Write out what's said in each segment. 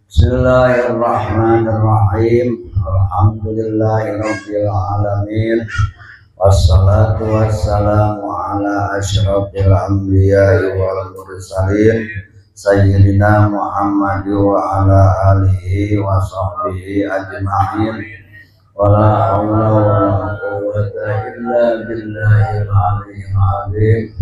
Bismillahirrahmanirrahim. Alhamdulillahirabbil alamin. Wassalatu wassalamu ala asyrafil anbiya'i wal mursalin sayyidina Muhammad wa ala alihi wa sahbihi ajma'in. Wala haula wala quwwata illa billahil aliyyil azim.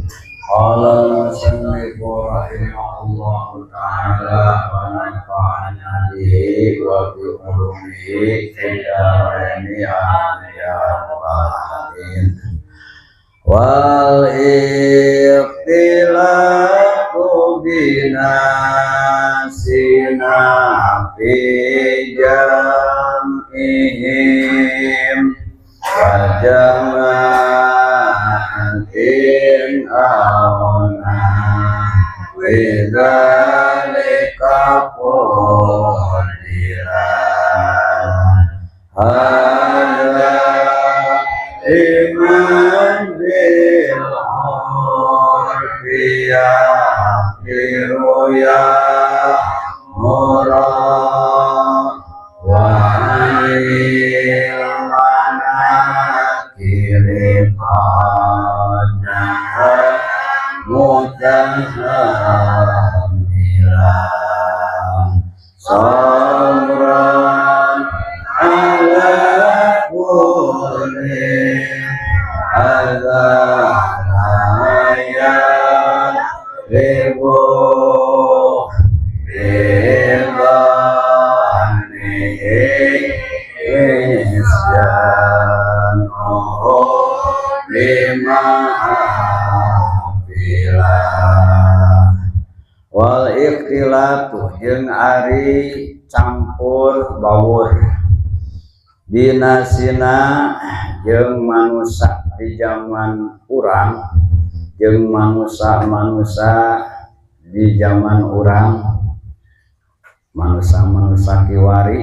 Qala al-musannifu rahimahullahu ta'ala wa nafa'ana bihi wa bi ulumihi fid dharaini amin ya rabbal alamin. Wal ikhtilafu binasina fi jam'ihim wa jama'atin awna widzalika qadiran hadza iman bil urfiya biruya murad wa manakiri qadar mutahamilan sabran ala kulli azalaya ribu bibanihi isyanuhu lima wal ikhtilatu jeung ari campur baur binasina jeung manusia di zaman urang jeung manusia di zaman urang manusia kiwari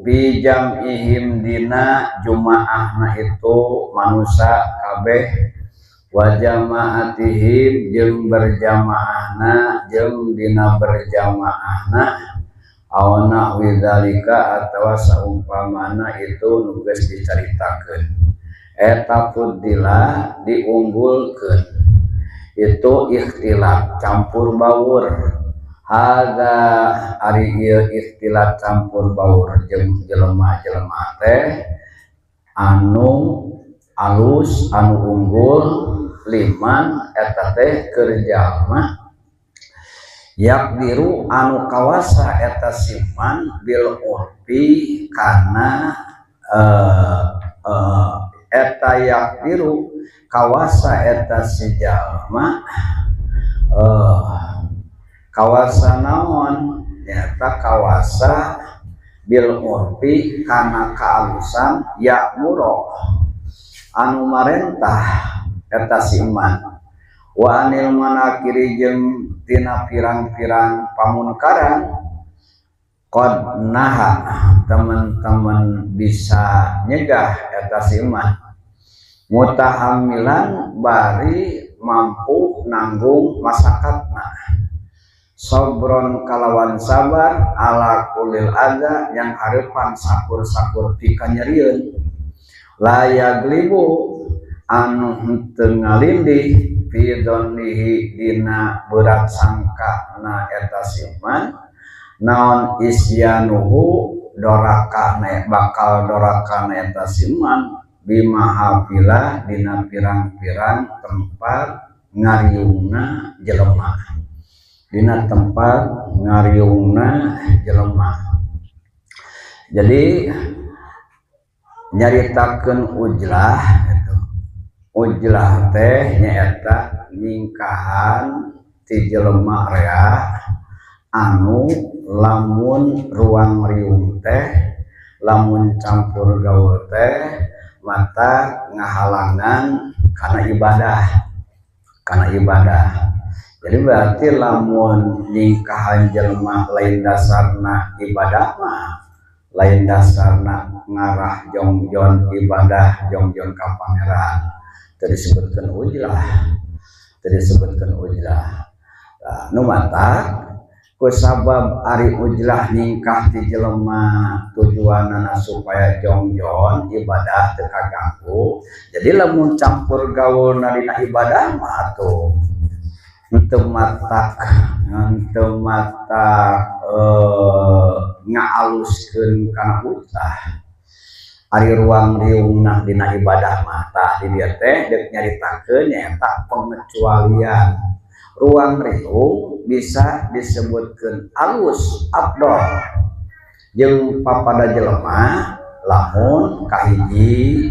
bijam ihim dina jumaahna itu manusia kabeh wa jama'atihim jeung berjamaahna jeung dina berjamaahna awana widzalika atawa saumpamana itu nu geus dicaritakeun eta fuddila diunggulkeun itu ikhtilaf campur baur hadza ari ieu ikhtilaf campur baur jeung jelema-jelema teh anu alus anu unggul liman eta teh keur jalma yakdiru anu kawasa eta siman bil urfi kana eta yakdiru kawasa eta si jalma kawasa naon eta kawasa bil urfi kana kaalusan yakmuro anu marentah eta siman wa anil manakiri jeung tina pirang-pirang pamunkaran qad naha teman-teman bisa nyegah eta siman mutahamilan bari mampu nanggung masakatna sabron kalawan sabar ala kulil adza yang hareupan sakur-sakur ti kanyerieun layaglibu anu henteu ngalindih fi dzannihi dina berat sangkana eta siman naon isyanuhu dorakane bakal dorakane eta siman bimahafilah dina pirang-pirang tempat ngariungna jelema dina tempat ngariungna jelema jadi nyaritakeun ujlah gitu. Ujlah teh nyaeta ningkahan ti jelema rea anu lamun ruang riung teh lamun campur gaul teh mata ngahalangan kana ibadah jadi berarti lamun ningkahan jelema lain dasarna ibadah mah lain dasarna ngarah jongjon ibadah jongjon ka pangeran tadi disebutkan ujlah. Nah, nu matak kusabab ari ujlah ningkah ti jelema tujuanana supaya jongjon ibadah teu kaganggu. Jadi lamun campur gaulna dina ibadah mah atuh henteu matak ngaaluskeun kana utah. Ari ruang riungna dina ibadah mah tah di dieu teh deuk nyaritakeun nyaeta pengecualian. Ruang riung bisa disebutkan alus abdol jeung papada jelema lamun kahiji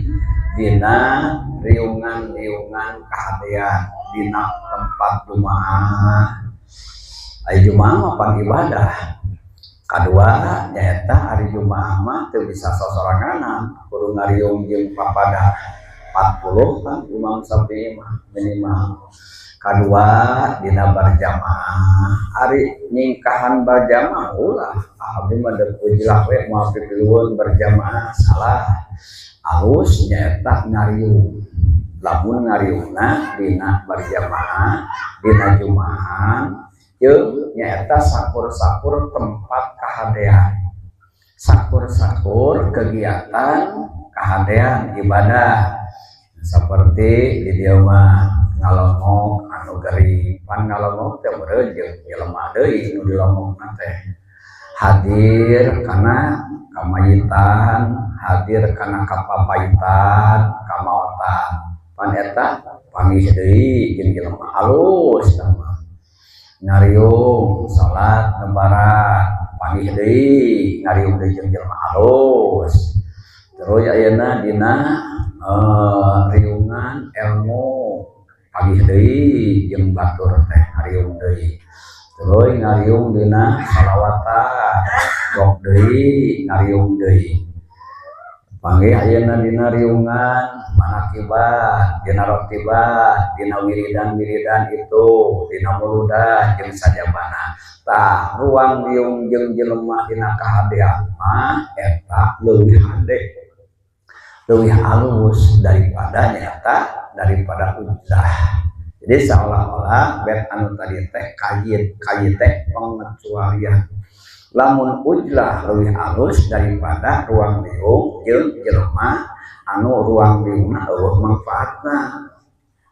dina riungan-riungan kahadean dina tempat jumaah. Ari jumaah mah pan ibadah. Kadua nyaeta hari jumaah mah teu bisa sosoranganan, kudu ngariung jeung papada 40 kan Imam Syafi'i mah minimal. Kadua dina berjamaah, ari nyingkahan berjamaah ulah abdi mah deuk ujlah we moal pipilueun berjamaah salah. Alus nyaeta ngariung. Lamun ngariungna dina berjamaah dina jumaahan jeung nyaeta sakur-sakur tempat kahadean. Sakur-sakur kegiatan kahadean ibadah. Seperti di dieu mah ngalongok anu gering pan ngalongok teh meureun jeung jelema deui nu dilongokna teh hadir kana kamayitan, hadir kana kapapaitan, kamaotan pan eta pamih deui jeung jelema alus tama ngariung salat lebaran pamih deui ngariung deui jeung jelema alus. Terus ayeuna dina riungan ilmu pagih deui jeung batur teh ngariung deui. Terus ngariung dina shalawatan gok deui ngariung deui. Panggih ayeuna dina riungan manakibat, dina rotibat, dina wiridan-wiridan itu, dina muludah jeung sajabana. Tah ruang riung jeung jelema dina kahadean mah eta leuwih hade. Leuwih halus daripada nyata daripada ujlah. Jadi seolah-olah bet anu tadi teh kayit teh pengecualian. Lamun ujlah leuwih halus daripada ruang riung jeung jelema anu ruang riungna eueuh manfaatna,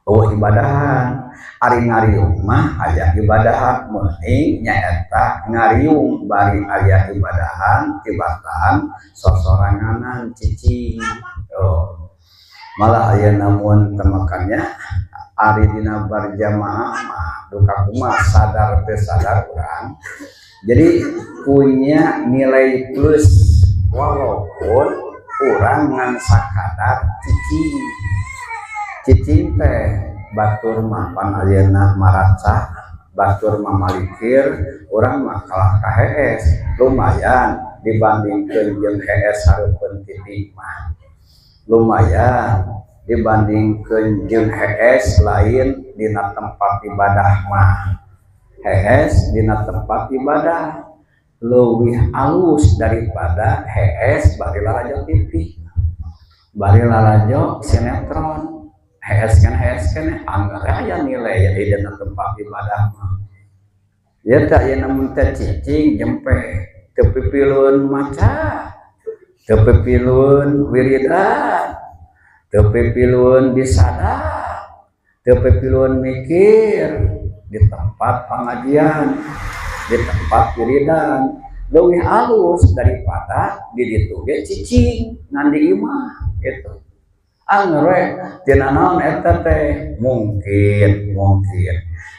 eueuh ibadahan. Ari ngariung mah aya ibadahan meuning nyaeta ngariung bari aya ibadahan tibatan sosoranganan cicing. Malah aya namun temakannya ari dina berjamaah mah duka kumaha sadar teu sadar urang jadi punya nilai plus walaupun urang ngan sakadar cicing teh batur mah pan ayeuna maraca batur mah malikir urang mah kalah ka hees lumayan dibandingkeun jeung hees hareupeun titik mah lumayan dibandingkeun jeung hees lain dina tempat ibadah mah hees dina tempat ibadah leuwih alus daripada hees bari lalajo TV bari lalajo sinetron hees kan anggar aya nilai di dina tempat ibadah mah ya teh aya namun teh cicing jempe teu pipileun maca teu pipileun wiridan, teu pipileun bisada, teu pipileun mikir di tempat pengajian, di tempat wiridan, leuwih halus daripada di ditu ge cicing ngan di imah gitu. Angger tina naon eta teh mungkin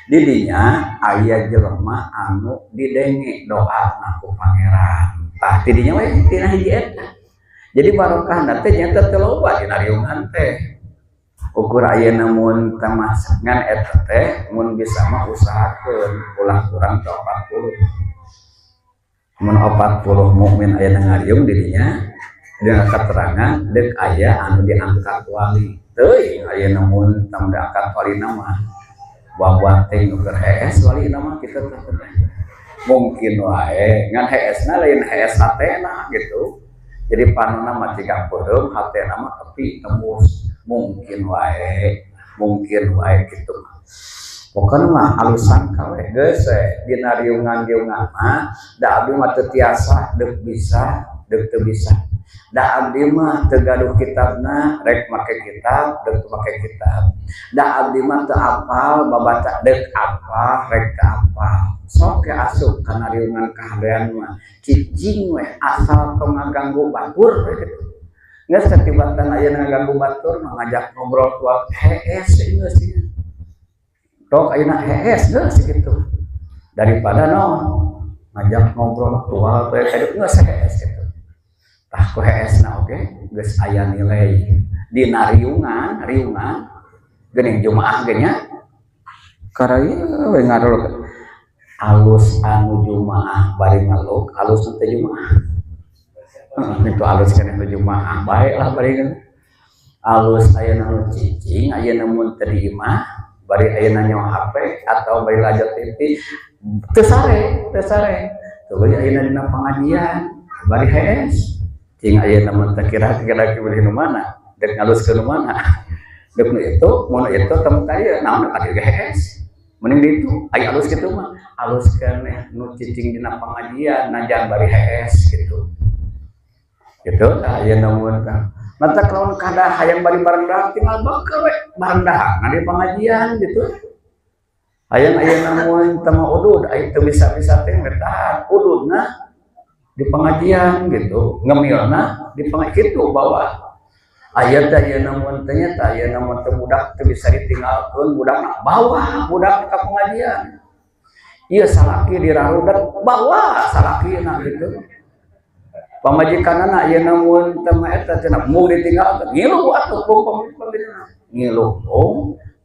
di dinya aya jelema anu didenge doana ku pangeran. Tah tidinya we tina hiji eta. Jadi barokah teh nyata teu loba dina riungan teh. Ukur ayeuna mun tamasangan eta teh mun bisa mah usahakeun ulah kurang 40. Mun 40 mukmin ayeuna ngariung dirinya dengan keterangan deuk aya anu diangkat wali. Teuing ayeuna mun tam diangkat wali mah bawa teh nuker hees wali nama kita teh. Mungkin wae ngan heesna lain hees hatena gitu. Jadi panona mah ciga peureum hatena mah tepi tembus mungkin wae gitu. pokoknya mah alusan kawe geus dina riungan-riungan mah da abdi mah teu tiasa deuk bisa deuk teu bisa da abdi mah teu gaduh kitabna rek make kitab deuk teu make kitab da abdi mah teu apal babaca deuk apa rek teu apal sok ke asup kana riungan kahadean mah cicing we asal tong ngaganggu batur gitu geus satibatan aya ngaganggu batur mah ngajak ngobrol tua hees geus tok ayeuna hees geus gitu daripada ngajak ngobrol tua teh kayak geus hees gitu tah ku heesna oge geus aya nilai dina riungan geuning jumaah ge nya karaya we ngarol alus anu jumaah bari ngaluk alus teh jumaah itu alus kan itu jumaah baiklah bari alus ayeuna nu cicing ayeuna mun terima bari ayeuna nyawa HP atau bari lajat TV teu sare tuluy ayeuna dina pengajian bari hees cing ayeuna mun teu kira-kira beli nu mana dek ngalus ke nu mana dek nu itu mun itu temu kaya naon ka dieu hees mending ditu aya alus kitu mah alus keneh nu cicing dina pengajian najan bari hees gitu tah ayeuna mun mata kalau kada hayang bari bareng tinggal bakal we bareng dah di pengajian gitu hayang ayeuna mun teu udud aya teu bisa-bisa teh metahan ududna di pengajian gitu ngemilna di pengajian kitu bawa aya teh ayeuna mun teh nya teh ayeuna mun teu budak teu bisa ditinggalkeun budakna bawa budak ka pengajian ieu salaki dirarudet bawa salakina gitu pamajikanana ayeuna mun teu eta cenah mung ditinggalkeun ngilu atuh pamajikanana ngilu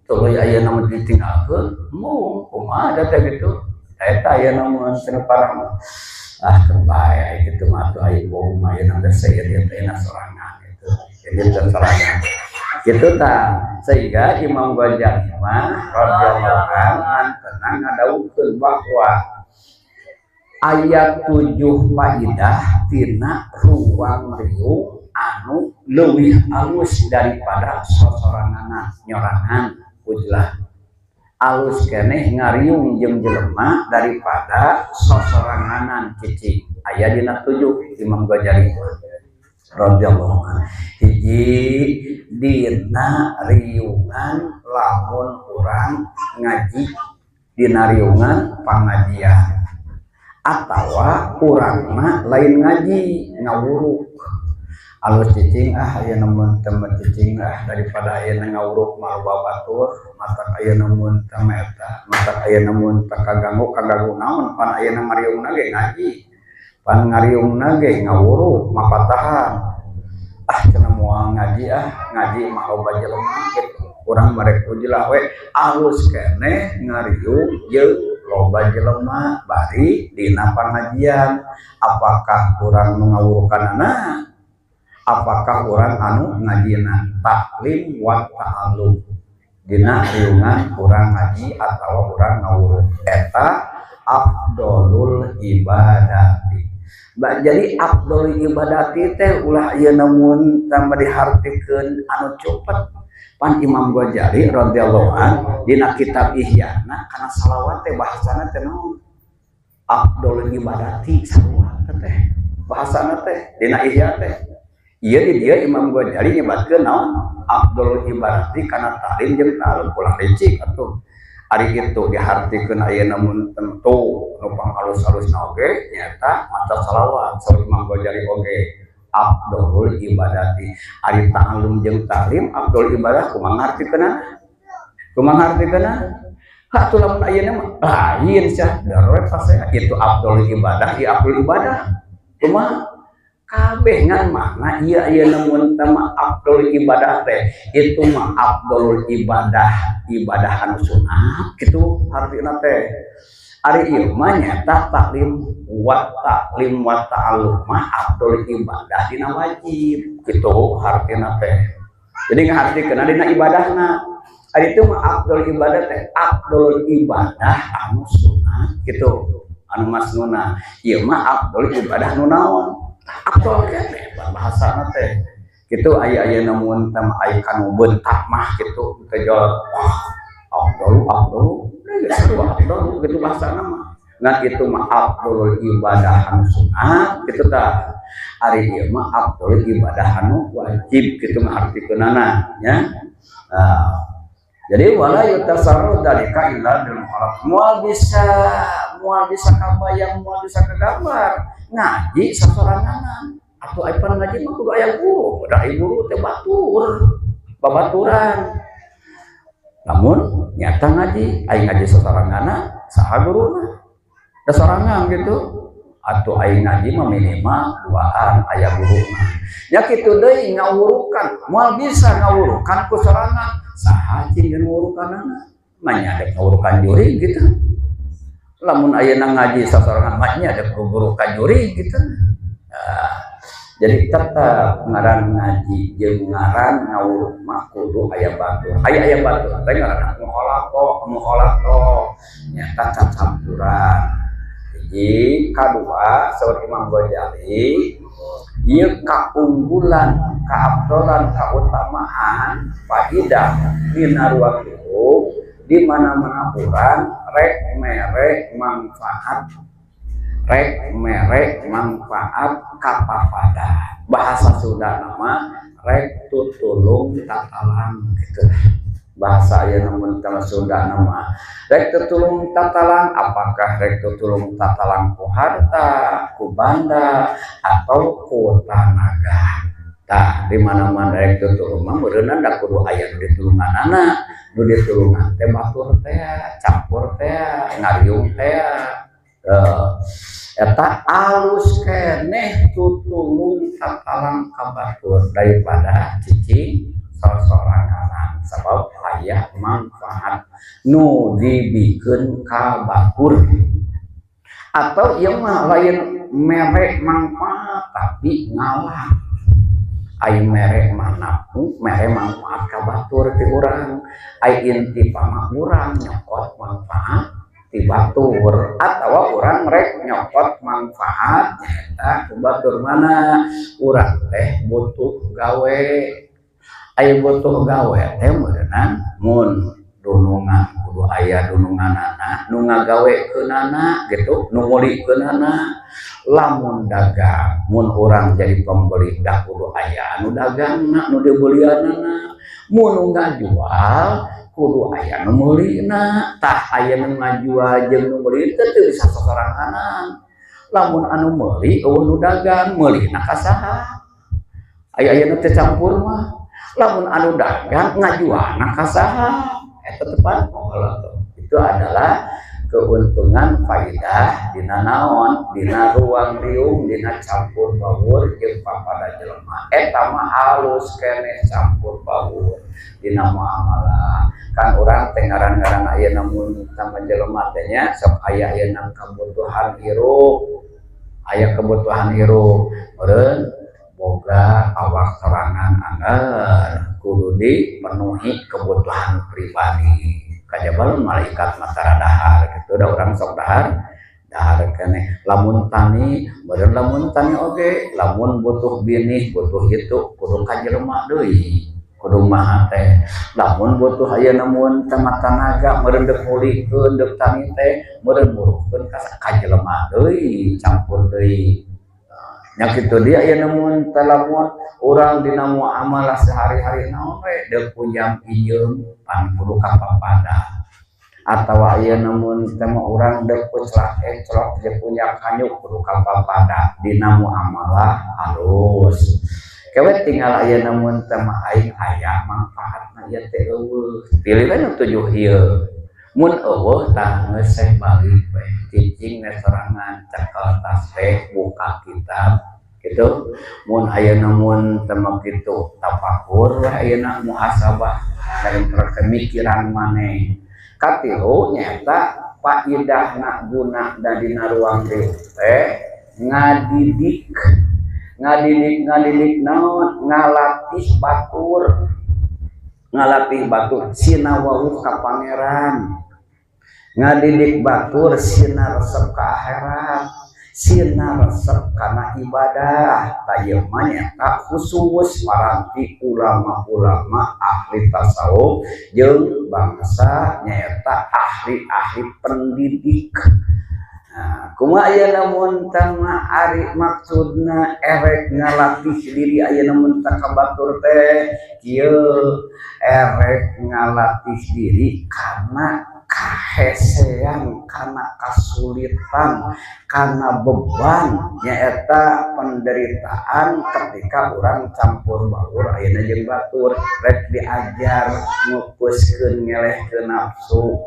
tuluy ayeuna mun ditinggalkeun mung kumaha da teh gitu eta ayeuna mun cenah parang terbaik kitu mah atuh aya bom ayeuna geus seueur teh sorangan gitu jadi sorangan kitu tah sehingga Imam Ghazali mah radhiyallahu anhu tenang ngadawukeun bahwa ayat 7 faidah tina ruang riung anu leuwih alus daripada sosoranganna nyorangan ujlah alus keneh ngariung jeung jelema daripada sosoranganan cicing aya dina 7 Imam Ghazali radhiyallahu anhu hiji dina riungan lamun urang ngaji dina riungan pangajian atawa urangna lain ngaji ngawuruk alus cicing ayeuna mun teu cicing daripada ayeuna ngawuruk mah babatur matak ayeuna mun teu eta matak ayeuna mun teu kaganggu naon pan ayeuna ngariungna ge ngaji pan ngariungna ge ngawuruk mapatahan cenah moal ngaji ngaji mah loba jelema gitu urang marek ujlah we alus keneh ngariung jeung loba jelema bari dina pangajian apakah urang nu ngawurukanana apakah urang anu ngajina taklim wa ta'allum dina riungan urang ngaji atawa urang ngawuruk eta afdolul ibadati jadi afdolul ibadati teh ulah ieu namun tambah dihartikeun anu cepet pan Imam Ghazali radhiyallahu anhu dina kitab Ihyana kana salawat teh bahasana teh naon afdolul ibadati salawat teh bahasana teh dina Ihya teh ieu di dieu Imam Ghazali nyebatkeun naon afdolul ibadati kana ta'lim jeung ta'allum ulah licik atuh ari kitu dihartikeun ayeuna mun tentu numpang alus-alusna oge nyata maca salawat saur Imam Ghazali oge afdolul ibadati ari ta'allum jeung ta'lim afdolul ibadah kumaha ngartikeunna atuh lamun ayeuna mah lain sia darurat pasti itu afdolul ibadah ieu afdolul ibadah kumaha kabeh ngan makna ieu ayeuna mun teh afdolul ibadah teh itu mah afdolul ibadah anu sunat kitu artina teh ari ieu mah nyata taklim wa ta'allum mah afdolul ibadah dina wajib kitu artina teh jadi ngahartikeun dina ibadahna ari itu mah afdolul ibadah teh afdolul ibadah anu sunat kitu anu masnuna ieu mah afdolul ibadah nu naon afdol keneh bahasana teh kitu aya namun teh aya kanu beuntak mah kitu teh jol Afdol gitu bahasa nama. Nah itu mah afdol ibadah anu sunat gitu tah. Ari ieu mah afdol ibadah anu wajib gitu mah artikeunana nya. Jadi wala yutasarru dalika illa bil muhalaf. Moal bisa kabayang, moal bisa kegambar. Ngaji sasorangan atau ayeuna ngaji mah kudu aya guru, da guru teh babaturan. Namun nyata ngaji, aing ngaji sasorangan saha guruna. Da sorangan gitu. Atuh aing ngaji mah minimal duaan aya guruna. Nya kitu deui ngawurukan, moal bisa ngawurukan ku sorangan. Saha cing ngawurukanana? Manya ada ngawurukan juri gitu. Lamun ayeuna ngaji sasorangan mah nya ada guru kajuri gitu. Jadi tetap ngaran ngaji jeung ngaran ngawuruk mah kudu aya batur. Aya batur teh ngaran mukhalaqah nyata campuran. Jadi kadua saur Imam Ghazali ieu kaunggulan, kaabdolan, kautamaan faidah dina ruang hidup di mana-mana urang rek merek manfaat kapapada. Bahasa Sunda nama rek tutulung tatalang gitu. Bahasa aya namun kana Sunda nama rek tutulung tatalang, apakah rek tutulung tatalang ku harta, ku banda atau ku tanaga. Tah di mana-mana rek tutulung mah meureunna da kudu aya nu ditulunganana, nu ditulungan teh batur teh, campur teh, ngariung teh. Eta alus keneh tutulung tatalang kabatur daripada cicing sosorangan sabab aya manfaat nu dibikeun ka batur. Atau ieu mah lain merek manfaat tapi ngalah. Ai merek manapu mere manfaat ka batur ti urang, ai inti pamah urang nyokot manfaat ti batur, atawa urang rek nyokot manfaat nyata ku batur mana urang teh butuh gawe. Aya butuh gawe teh meureunna mun dunungan kudu aya dununganana nu ngagawekeunana gitu, nu ngulikeunana. Lamun dagang mun urang jadi pembeli dah kudu aya anu dagangna nu dibelianana. Mun ngajual kudu aya nu meulina, tah aya nu ngajual jeung nu meuli teh teu bisa sasoranganan. Lamun anu meuli eueuh nu dagang, meulina ka saha? Aya nu teu campur mah. Lamun anu dagang ngajualna ka saha? Eta tepan itu adalah keuntungan faidah dina naon, dina ruang riung, dina campur baur jeung papada jelema. Eta mah halus keneh campur baur dina muamalah. Kan urang teh ngaran-ngaran aya namun tambah jelema teh nya sok aya nang kebutuhan hirup. Aya kebutuhan hirup meureun boga awak sorangan anggar kudu dipenuhi kebutuhan pribadi. Kajaba malaikat matara dahar gitu da urang sok dahar keneh. Lamun tani meureun lamun tani oge, lamun butuh binih butuh itu kudu ka jelema deui. Kudu mah teh lamun butuh aya namun temat tanaga meureun deuk mulikeun deuk tani teh meureun muruhkeun ka jelema deui campur deui. Nya kitu dia aya namun talamun urang dina muamalah sehari-hari naon we deuk punjam ijeum pan kudu ka papada. Atawa aya namun tema urang deuk puclak enclok deuk punya kanyuk kudu ka papada dina muamalah halus. Kewe tinggal aya namun tema aing aya manfaatna ieu teh eueuh. Pilih we nu tujuh ieu. Mun eueuh tah geus seh balik we. Cicing we sorangan cekel tas teh buka kitab gitu. Mun aya namun tema kitu tafakur we ayeuna muhasabah dalam pemikiran maneh. Katilu nyata faidahna guna da dina ruang riung teh ngadidik naon ngalatih batur sinawauh ka pangeran, ngadidik batur sina resep ka akhirat. sina resep kana ibadah tayeu mah nyaeta khusus paranti ulama-ulama ahli tasawuf jeung bangsa nyaeta ahli-ahli pendidik. Nah, kumaha ayeuna mun tama ari maksudna erek ngalatih diri ayeuna mun tah kabatur teh kieu erek ngalatih diri karena kahesean, karena kasulitan, karena beban nyaeta penderitaan ketika orang campur baur ayeuna jeung batur rek diajar ngupuskeun ngelehkeun nafsu.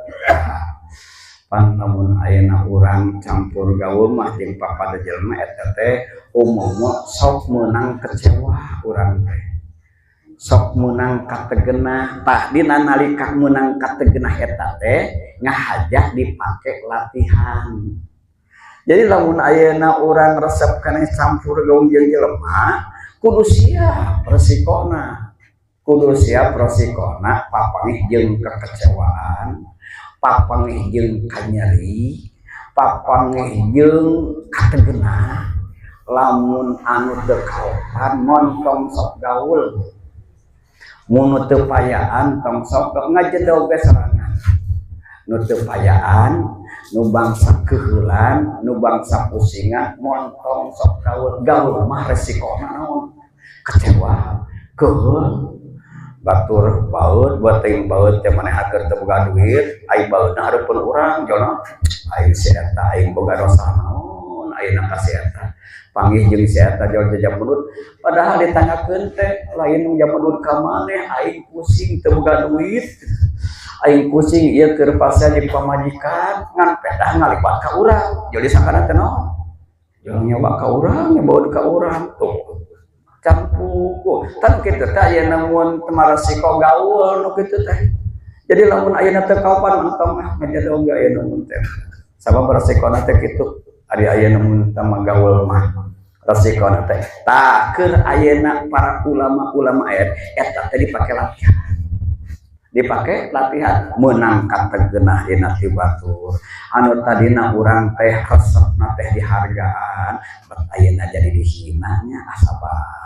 Pan namun ayeuna urang campur gaul mah jeung papada jelema eta teh umumna sok meunang kecewa urang teh. Sok meunang kategenah, tah dina nalika meunang kategenah eta teh ngahajah dipake latihan. Jadi lamun ayeuna urang resep kana campur gaul jeung jelema kudu siap resikona. Kudu siap resikona papangih jeung kekecewaan. Papangih jeung kanyeri, papangih jeung kategenah, lamun anu teu kaopan montong sok gaul, mun teu payaan tong sok ngajedog ge sorangan, nu teu payaan, nu bangsa keuheulan, nu bangsa pusingan montong sok gaul, gaul mah resikona naon? Kecewa, keuheul. Batur baut buat ting baut teh manehakeun teu boga duit ai bautna hareupeun urang jona ai si eta aing boga dosa naon ayeuna ka si eta panggih jeung si eta jol jajamudut padahal ditanyakeun teh lain jamudut ka maneh aing pusing teu boga duit aing pusing ieu keur pasea jadi pamajikan ngan pedah ngalibat ka urang jadi sakana teh naon jol nyoba ka urang nyoba ka urang tuh campur tan kitu teh ayeuna mun teu resiko gaul nu kitu teh jadi lamun ayeuna teu kaopan mentong mah ngajadog ayeuna mun teh sabab resikona teh kitu ari ayeuna mun teu gaul mah resikona teh tah keur ayeuna para ulama-ulama eta teh dipake latihan meunang kategenah dina ti batur anu tadina urang teh resepna teh dihargaan bet ayeuna jadi dihinanya asabar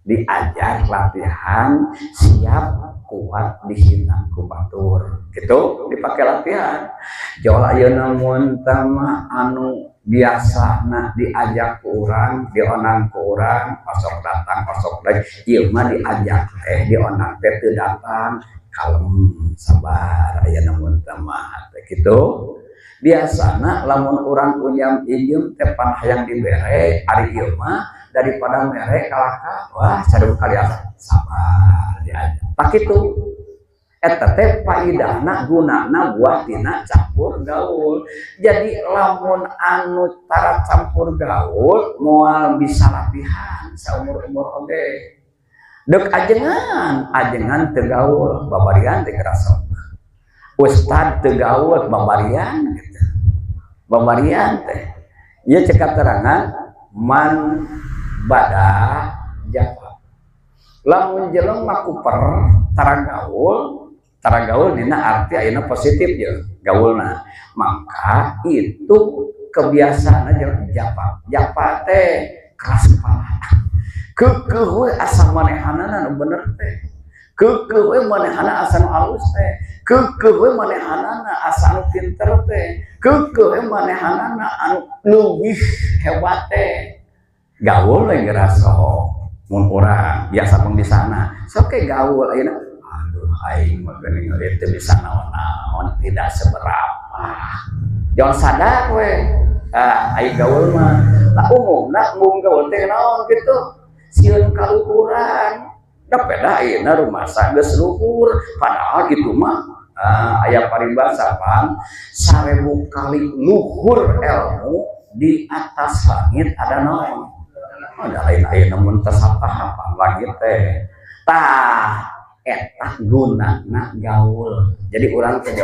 diajar latihan siap kuat dihina ku batur gitu dipake latihan jol ayeuna mun tama anu biasana diajak ku urang dionang ku urang osok datang osok deui ieu mah diajak teh dionang teh teu datang kalem sabar ayeuna mun tama teh kitu biasana lamun urang unyam injeum teh pan hayang dibere ari ieu mah daripada merek kalaka wah sadeu kali sabar diajar tak kitu eta teh paidahna gunana buat tina campur gaul jadi lamun anu tara campur gaul moal bisa latihan saumur-umur oge deuk ajengan teu gaul babarian teh kerasa ustad teu gaul babarian gitu babarian teh ieu cek katerangan man badah jawab lamun jelema kuper tara gaul dina arti ayeuna positif je gaulna maka itu kebiasaan aja japa teh keras kepala keukeuh we asa manehanana nu bener teh keukeuh we manehana asa nu alus teh keukeuh we manehana asa nu pinter teh keukeuh we manehana anu leuwih hebat teh gaul lagi rasa mun urang biasa pang di sana sok ke gaul ayeuna aduh aing mah geuning teu bisa naon-naon tidak seberapa jangan sadar we aing gaul mah tak umumna mung gaul teh naon kitu sieun kaluhuran da peda ayeuna rumasa geus luhur padahal kitu mah aya paribasa pan 1000 kali luhur ilmu di atas langit ada naon ada lain namun tasapah lagi teh tah eta gunana gaul jadi urang teh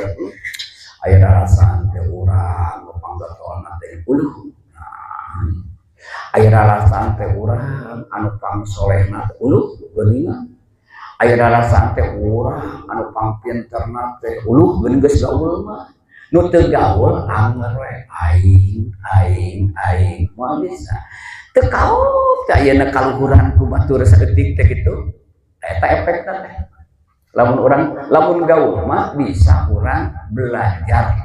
aya rarasaan teh urang panggatona teh uluh aya rarasaan teh urang anu pangsolehna teh uluh geuningan aya rarasaan teh urang anu pangpinterna teh uluh geuning geus gaul mah nu teu gaul anger we aing moal bisa teu kaup teh ayeuna kaluhuran ku batur saeutik teh kitu eta efekna teh lamun gaul mah bisa urang belajar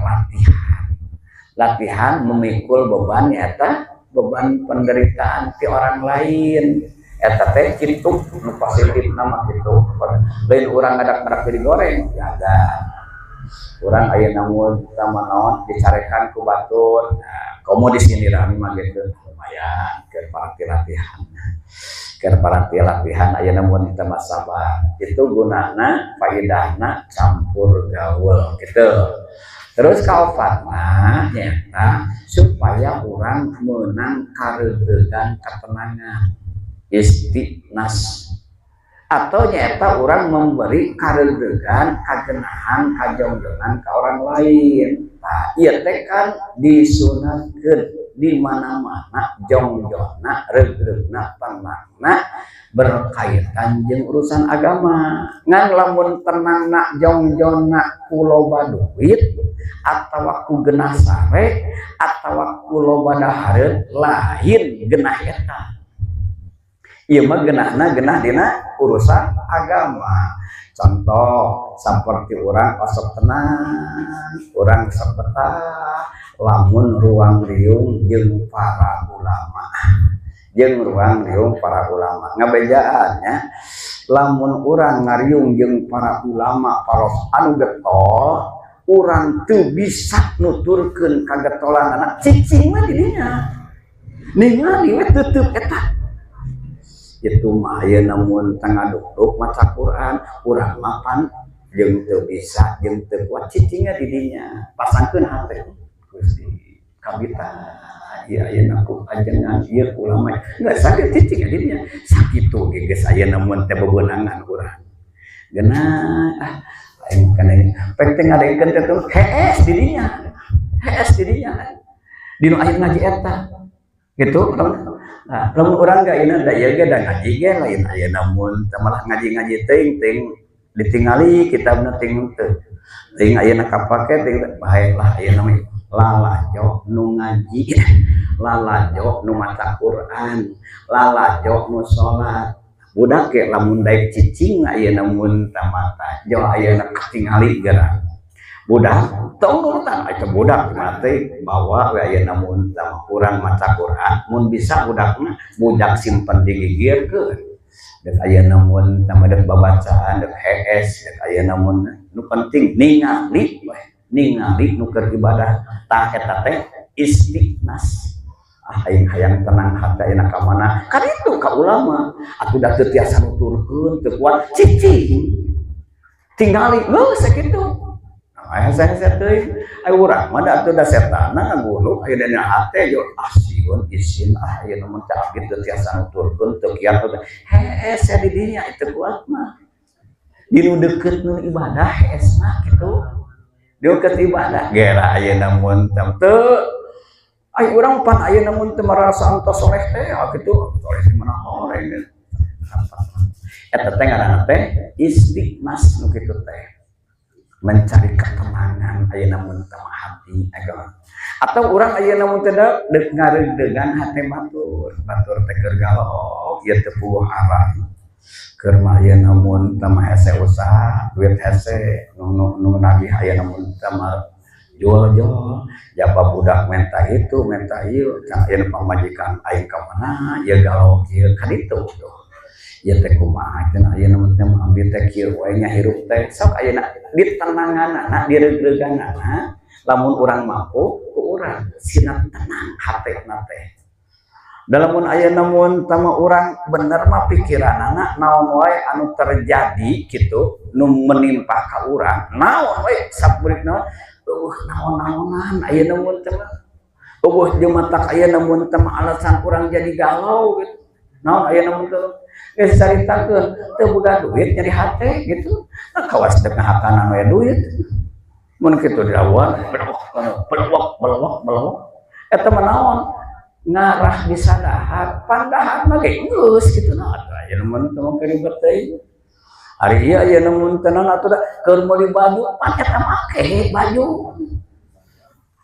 latihan memikul beban eta beban penderitaan ti orang lain eta teh kitu nu positif nama kitu lain urang ngadak-ngadak digoreng jaga urang aya namun sama naon dicarekan ku batur nah komo di sini rami mah gitu lumayan keur parati latihan aya namun kita sabar itu gunana faedahna campur gaul gitu. Terus kaofatna nyata supaya orang menang kareudeugan ketenangan istiqnas atau nyata orang memberi kareudeugan kagenahan kajongjongan ke orang lain. Nah, ieu teh kan disunatkeun di mana-mana jongjona reugreugna tenangna berkaitan jeung urusan agama. Ngan lamun tenangna jongjona ku loba duit atawa ku genah sare atawa ku loba dahareun lain genah eta. Ieu mah genahna genah dina urusan agama. Contoh seperti orang osok tenang, orang sepetah, lamun ruang riung jeung para ulama. Jeung ruang riung para ulama. Ngabejaannya lamun urang ngariung jeung para ulama para anu getol, urang teu bisa nuturkeun kagetolanana cicing mah di dinya. Ningali we teuteub eta. Itu mah aya namun tengah duduk maca Quran urang mapan jeung teu bisa jeung teu kuat cicingna di dinya pasangkeun hate Gusti kabita ieu ayeuna ku ajengan ieu ulama geus sakit cicing di dinya sakitu ge geus aya namun teh bebeunangan urang geuna aing kana penting ngadekeun teh hees di dinya dinu aya ngaji eta gitu. Nah, lamun urang gak ina da ieu ge da ngaji ge lain aya namun malah ngaji-ngaji teuing ditingali kitabna teuing teu. Teuing ayeuna kapake teuing bahelah aya namanya lalajo nu ngaji, lalajo nu maca Quran, lalajo nu salat. Budak ge lamun daek cicing aya namun tamata jo ayeuna katingali geura. Budak tong nurutan eta budak mate bawa we aya namun sama urang maca Quran mun bisa budakna budak simpen digigirkeun dan aya namun tamadeg babacaan dek hees dek aya namun nu penting ningali nu keur ibadah tah eta teh istiqnas aing hayang tenang hati ayeuna ka mana kan itu ka ulama atuh da teu tiasa nuturkeun teu kuat cicing tingali geus sakitu. Aya saya teuing aya urang mah da atuh da setana ngagulung aya dina hate yo asieun isin aya namun teh abdi teu tiasa nuturkeun teu kiat hees di dinya itu kuat mah dinu deukeut nu ibadah hees mah kitu deukeut ibadah gera aya namun teu aya urang pan aya namun teu merasa antos soleh teh kitu soleh di mana horeng eta teh ngaranna teh istiqmas nu kitu teh mencari ketenangan ayeuna mun teu hati agama atau urang ayeuna mun teu deuk ngareudeugan hate batur teh keur galau ieu teu puguh haram keur mah ayeuna mun teu hese usaha duit hese nu nagih ayeuna mun teu jual jaba budak menta itu menta ieu can ayeuna pamajikan aing ka mana ieu galau kieu ka ditu ya teh kumaha cenah ayeuna mun teh ambil teh kieu wae nya hirup teh sok ayeuna ditenanganana direugreuganana lamun urang mampu ku urang sina tenang hatena teh dalam mun ayeuna mun tama urang bener mah pikiranana naon wae anu terjadi kitu nu menimpa ka urang naon wae sapurik naon naon-naonan ayeuna mun teh jeung matak ayeuna mun teh alasan urang jadi galau gitu naon ayeuna mun teh geus caritakeun teu boga duit nyari hate gitu kawas dek ngahakanan we duit mun kitu dilawan belok eta mah naon ngarah bisa dahar pandahar mah ge geus kitu naon aya mun teu keribet teh ari ieu aya mun teu naon atuh da keur meuli baju pan eta make baju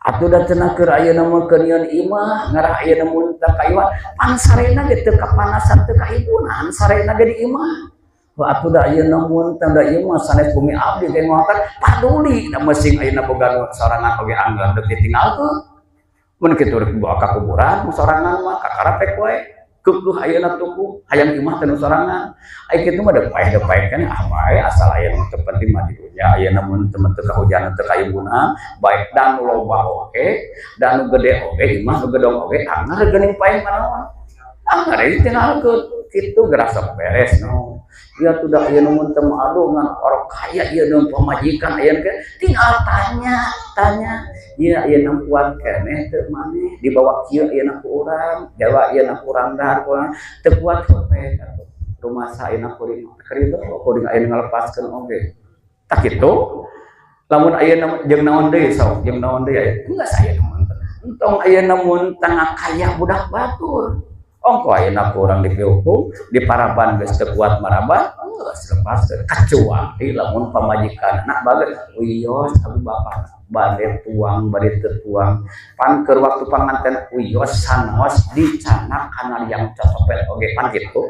atuh da cenah keur ayeuna mah keunian imah ngarah ayeuna mun teu ka imah pan sarena ge teu kapanasan teu kaibunan sarena ge di imah atuh da ayeuna mun teu da imah sanes bumi abdi teh ngotot paduli da meusing ayeuna boga sorangan oge anggar teu ditinggalkeun mun kitu rek bawa ka kuburan sorangan mah kakarapek wae keukuh ayeuna tunggu hayang imah teh sorangan ai kitu mah da paeh kan bae asal ayeuna teu penting mah di dunya ayeuna mun teu kahujanan teu kaibuna baik dan loba oge dan nu gede oge imah nu gedong oge anggar geuning paeh manaon anggar ditinggalkeun kitu gerasa beres no ya tuh ayeuna mun teu aduh ngan orang kaya ieu nu pamajikan ayeuna ke tinggal tanya ieu ayeuna kuat keneh teu maneh dibawa kieu ayeuna ku urang jawa ayeuna kurang dahar teu kuat teh rumah saeuna kuring kerido kuring ayeuna ngalepaskeun oge tak kitu lamun ayeuna jeung naon deui sok jeung naon deui geus ayeuna mun entong ayeuna mun tengah kaya budak batur ongko ayeuna kurang dihukum di paraban geus teu kuat maraba geus lepas kecuali lamun pamajikan anak bagus wios abi bapak bade tuang bade teu tuang pan keur waktu panganten wios sanos dicanak kana yang cocopet oge pan kitu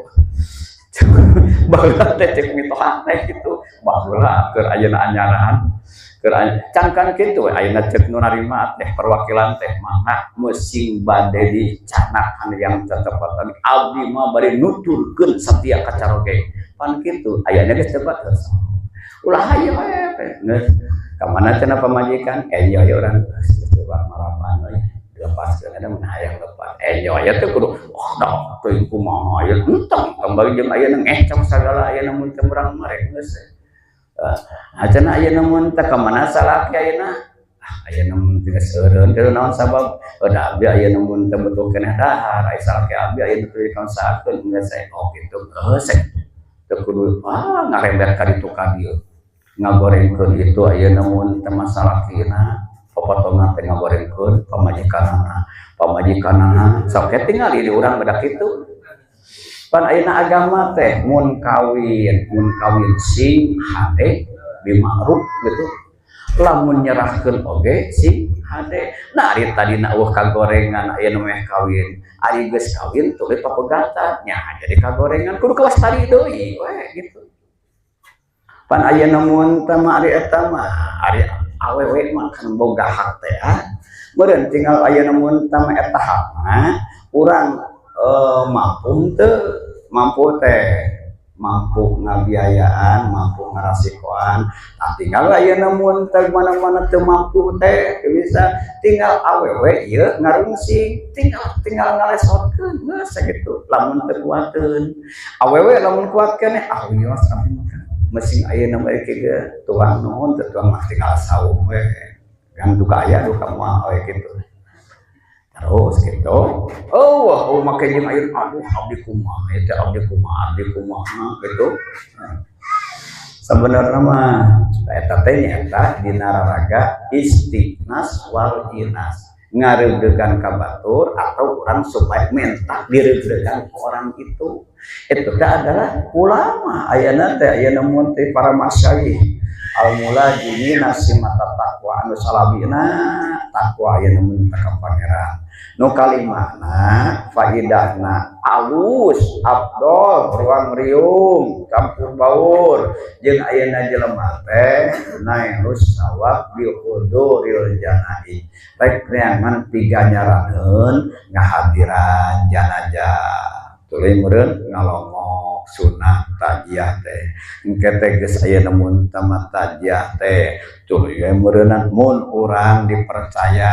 baheula teh cek mitohan teh kitu baheula keur ayeuna anyaran keur can kan kitu ayeuna cek nu narima teh perwakilan teh mangga meusing bade dicanak kana yang cocopet abdi mah bade nuturkeun satia kacaroge pan kitu ayana geus teu batos ulah hayang geus ka mana cenah pamajikan enjoy urang coba marapan we lepaskeun ada mun hayang lepas enjoy teh kudu dah teuing kumaha aya entong kembali jeung ayeuna ngecong sagala ayeuna mun teu urang marek geus cenah ayeuna mun teh ka mana salaki ayeuna ayeuna mun teu seureun teu naon sabab da abdi ayeuna mun teu betul keneh dahar ai salaki abdi ayeuna teu dikaosakeun geus oh kitu geus kudu ngarember ka ditu ka dieu ngagorengkeun itu ayeuna mun teu masalahna popotongan teh ngagorengkeun pamajikanana sok tinggal di urang badak kitu pan ayeuna agama teh mun kawin sing hade bima'ruf gitu lamun nyerahkeun oge sing hade nah ari tadina eueuh kagorengan ayeuna meh kawin ari geus kawin tuluy papegatan nya jadi kagorengan kudu kawas tadi deui we gitu pan ayeuna mun teh mah ari eta mah ari awewe mah kan boga hak teh meureun tinggal ayeuna mun teh mah eta hak mah urang mampu ngabiayaan mampu ngarasikoan tinggal ayeuna mun teh mana-mana teu mampu teh bisa tinggal awewe ieu ngarungsing tinggal ngalesotkeun geus sakitu lamun teu kuateun awewe lamun kuat keneh wios abdi meusing ayeuna bae kieu tuang nuhun teu tuang mah tinggal saum we kan duka aya duka moal we kitu terus gitu make jeung ayeuna aduh abdi kumaha eta abdi kumaha gitu sebenarnya mah eta teh nyaeta dina raraga istiqnas wal inas ngareudeugan ka batur atau orang supaya mentah direudeugan orang itu teh adalah ulama ayeuna mun teh para masyayikh al mulajimi nasimata taqwa anu salabina takwa ayeuna mun ka pangeran nu kalimahna faidahna alus afdol ruang riung campur baur jeung ayeuna jelema teh nailus sawab bi huduril janai rek neangan piganyarankeun ngahadiran janazah tuluy meureun ngalongok sunah tajiah teh engke teh geus ayeuna mun tamat tajiah teh tuluy meureunan mun urang dipercaya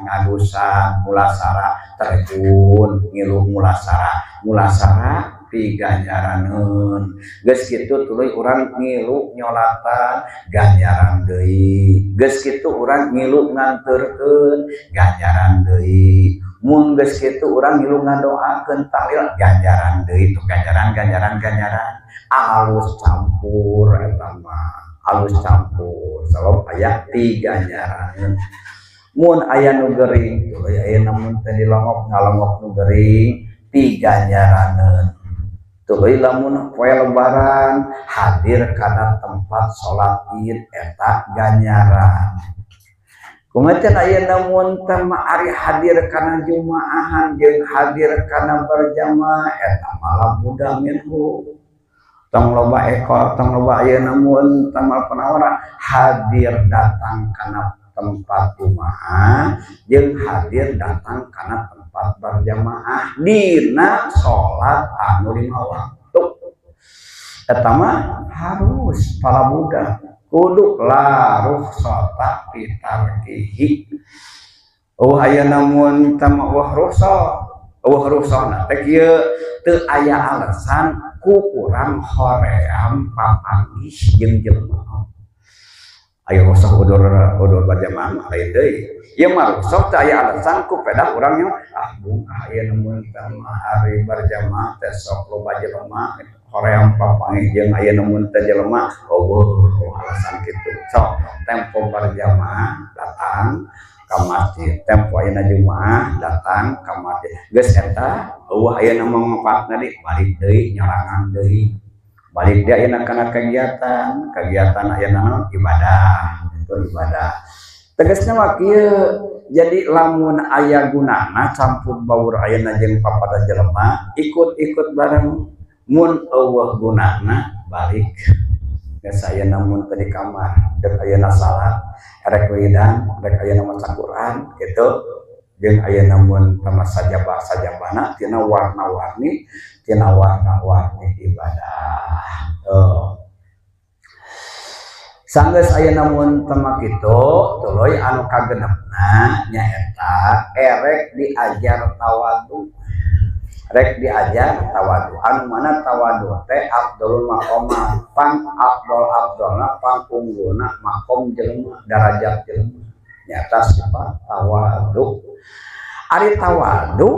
ngadusan mulasara terjun ngilu mulasara piganjaraneun geus kitu tuluy urang ngilu nyolatan ganjaran deui geus kitu urang ngilu nganturkeun ganjaran deui mun geus kitu urang ngilu ngadoakeun tahlil ganjaran deui itu ganjaran alus campur eta mah alus campur sabab aya ti ganjaran mun aya nu geuring tuluy ayeuna mun teh dilongok ngalongok nu geuring ti ganjaraneun tuluy lamun poe lebaran hadir kana tempat salat Id eta ganjaran kumaha ayeuna mun teh ari hadir kana jumaahan jeung hadir kana berjamaah eta malah budak minhu tong loba ekor tong loba ayeuna mun tamal penawaran hadir datang kana tempat jumaahan jeung hadir datang kana tempat berjamaah dina salat anu 5 waktu eta mah harus para budak kudu laruh sota pitarkihi aya namun tama rukhsah teh kieu teu aya alasan ku urang hoream papanggih jeung jelema aya rukhsah udur berjamaah lain deui ieu mah rukhsah teu aya alasan ku pedah urang nya bung aya namun tama hari berjamaah teh sok loba jelema hoream papanggih jeung aya namun teh jelema alasan gitu sok tempo berjamaah datang ka masjid tempo ayeuna jumaah datang ka masjid geus eta eueuh ayeuna mangpaatna di balik deui nyarangan deui balik deui ayeuna kana kegiatan ayeuna ibadah itu ibadah tegasna mah kieu jadi lamun aya gunana campur baur ayeuna jeung papada jelema ikut bareng mun eueuh gunana balik saya namun tadi kamar dek ayeuna salat rek widang rek ayeuna maca Quran gitu jeung ayeuna mun tama sajabana tina warna-warni ibadah sanggeus ayeuna mun tama kitu tuluy anu kagenepna nyaeta erek diajar tawadu anu mana tawadu teh abdul maqama pang abdulna pang unggulna makom jelema darajat jelema nyata sifat tawadu ari tawadu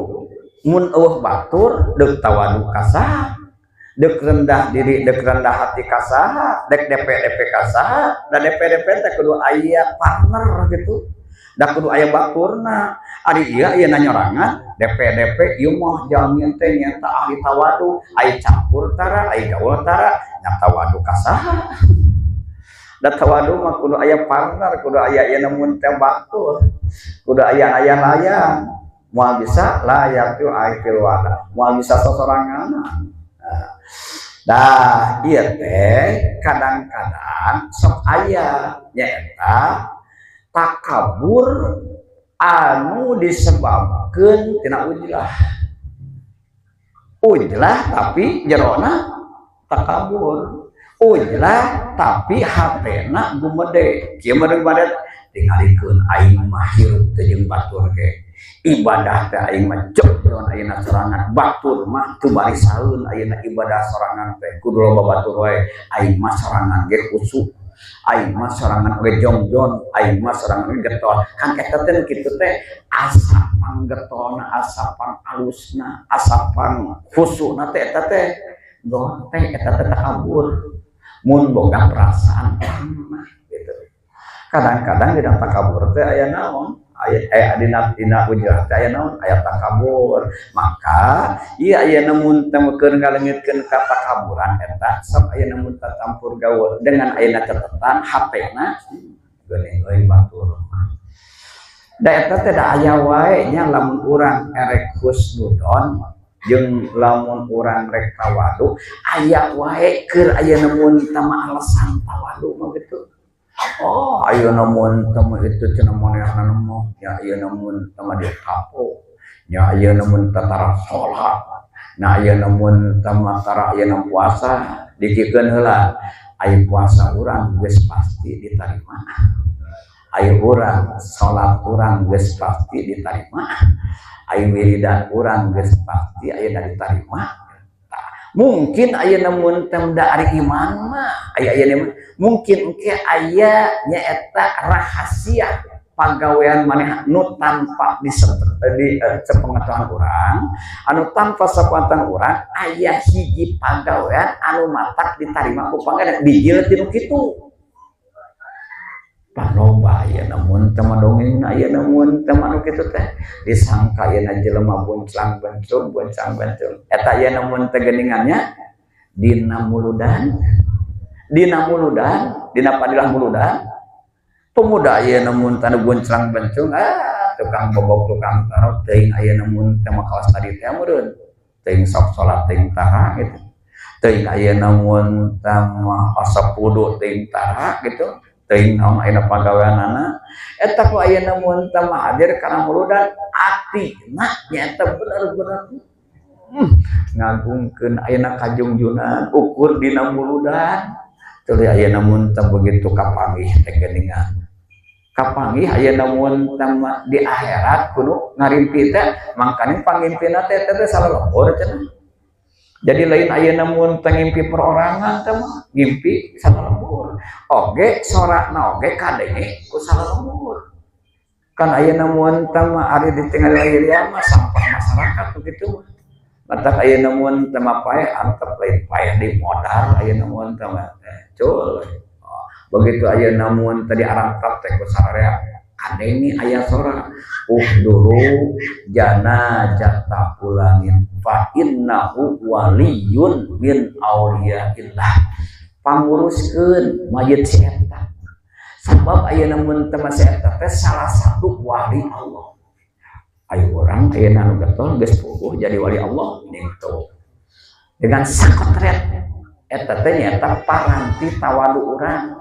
mun eueuh batur deuk tawadu kasaha deuk rendah diri deuk rendah hati kasaha dek DP kasaha da DP teh kudu aya partner gitu da kudu aya baturna ari ieu ayeuna nyorangan DP ieu mah jamin teh nyata ahli tawadu aya campur tara aya gaul tara nya tawadu kasaha da tawadu mah kudu aya partner kudu aya ayeuna mun teh batur kudu aya layang moal bisa layak tu aikil wala moal bisa sosorangan dah ieu teh kadang-kadang sok aya nyaeta takabur anu disebabkeun tina ujlah tapi jerona takabur ujlah tapi hatena gumede kieu mah ibadat tingalikeun aing mah hirup teh jeung batur ge ibadah teh aing mah jog lawan ayeuna sorangan batur mah teu barisaeun ayeuna ibadah sorangan teh kudu loba batur wae aing mah sorangan ge khusyuk aing mah sorangan we jongjon aing mah sorangan we getol kan eta teh kitu teh asapang getolna asapang alusna asapang khusyukna teh eta teh gonteng eta teh takabur mun boga perasaan gitu kadang-kadang dina takabur teh aya naon aya dina ujrah teh aya naon aya takabur maka ieu aya namun teu keur ngaleungitkeun ka takaburan eta sok aya namun campur gaul dengan ayeuna catatan HP-na geuning euy batur da eta teh da aya wae nya lamun urang erek husnudon jeung lamun urang rek tawadu aya wae keur aya namun tama alasan tawadu mah gitu oh ayo namun tama itu cenah manehna mah ya ayo namun tama dia kapo ya ayo namun tatara salat nah ayo namun tama tara ayo namun puasa dikikeun heula ayo puasa urang geus pasti ditarima ayo urang salat urang geus pasti ditarima ayo wiridan urang geus pasti ayo ditarima mungkin aya namun temda ari iman mah aya mungkin engke aya nyaeta rahasia pagawean maneh nu tanpa di sepengetahuan urang anu tanpa sepengetahuan urang aya hiji pagawean anu matak ditarima ku pangeran dijieun tinu kitu paloba aya namun tema dongeng aya namun tema anu kitu teh disangka aya jelema boncang-boncong eta aya namun teh geuningannya dina muludan dina padilah muludan pemuda aya namun tanu boncrang bencung tukang bobok tukang tarot teuing aya namun teh kaos tadi teh meureun teuing sok salat teuing tara gitu teuing aya namun tama asap wudu teuing tara gitu teuing naon aya pagaweanana eta ku aya namun tama hadir kana muludan atina nyaeta bener-bener ngagungkeun ayeuna kajungjunan ukur dina muludan tuluy aya namun teh begitu kapanggih teh geuningan kapanggih aya namun tama di akhirat kudu ngarimpi teh mangkana pangimpina teh salelembur cenah jadi lain aya namun ngimpi perorangan teh mah ngimpi salelembur oge sorakna oge kadenge ku salelembur kan aya namun tama ari di tengah lahir mah sampah masyarakat begitu mata aya namun tama pae antep lain pae di modal aya namun tama cul begitu aya namun tadi arangkap teh ku sararea kadenge aya sora dulu janazata fulanin fa innahu waliyun min auliyaillah panguruskeun mayit si eta sabab aya namun teh si eta teh salah satu wali Allah ayo orang aya nu getol geus puguh jadi wali Allah gitu dengan sakotret eta teh nyaeta paranti tawadu urang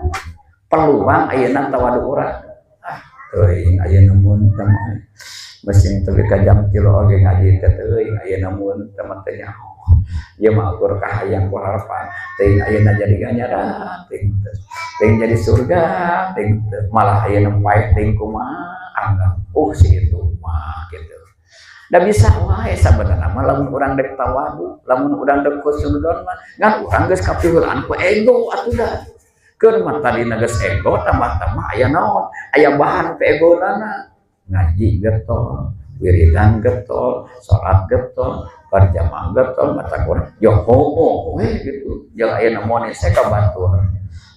peluang ayeuna tawadu urang teuing aya namun teh mesin teu ka jam 3 oge ngaji teh teuing aya namun teh teh nyaho ieu mah ukur kahayang ku harapan teuing ayeuna jadi ganjaran teuing jadi surga teuing malah ayeuna pae teuing kumaha anggap si itu mah gitu da bisa wae sabenerna mah lamun urang dek tawadu lamun urang dek kusnudon mah ngan urang geus kapihulan ku ego atuh da keur mah tadina geus ego tambah-tambah aya naon aya bahan ke egonana ngaji getol wiridan getol salat getol berjamaah getol maca Quran yo hooh we gitu jeung aya namone saya kabatur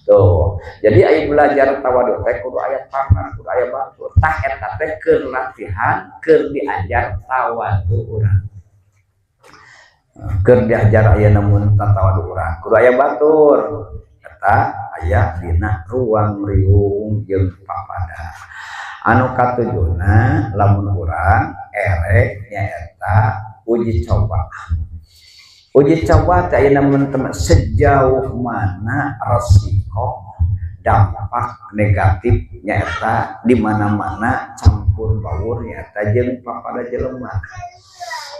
tuh jadi aya belajar tawadu teh kudu aya partner kudu aya batur tah eta teh keur latihan keur diajar tawadu urang keur diajar aya namun tawadu urang kudu aya batur eta aya dina ruang riung jeung papada anu katujuna lamun urang erek nyaeta uji coba teh aya namun sejauh mana resiko dampak negatif nyaeta di mana-mana campur baur nyaeta jeung papada jelema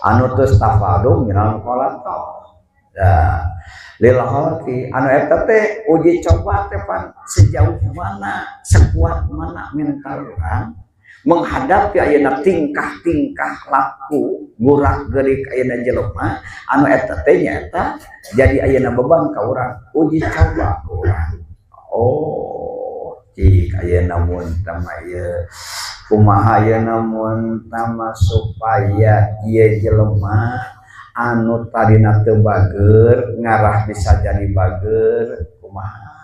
anu teu tafadum minal qalato lil khalqi anu eta teh uji coba teh pan sejauh mana sekuat mana mental urang menghadapi ayeuna tingkah-tingkah laku gurak-gerik ayeuna jelema anu eta teh nyaeta jadi ayeuna beban ka urang uji coba urang cik ayeuna mun tama ieu kumaha ayeuna mun tama supaya ieu jelema anu tadina teu bager ngarah bisa jadi bager kumaha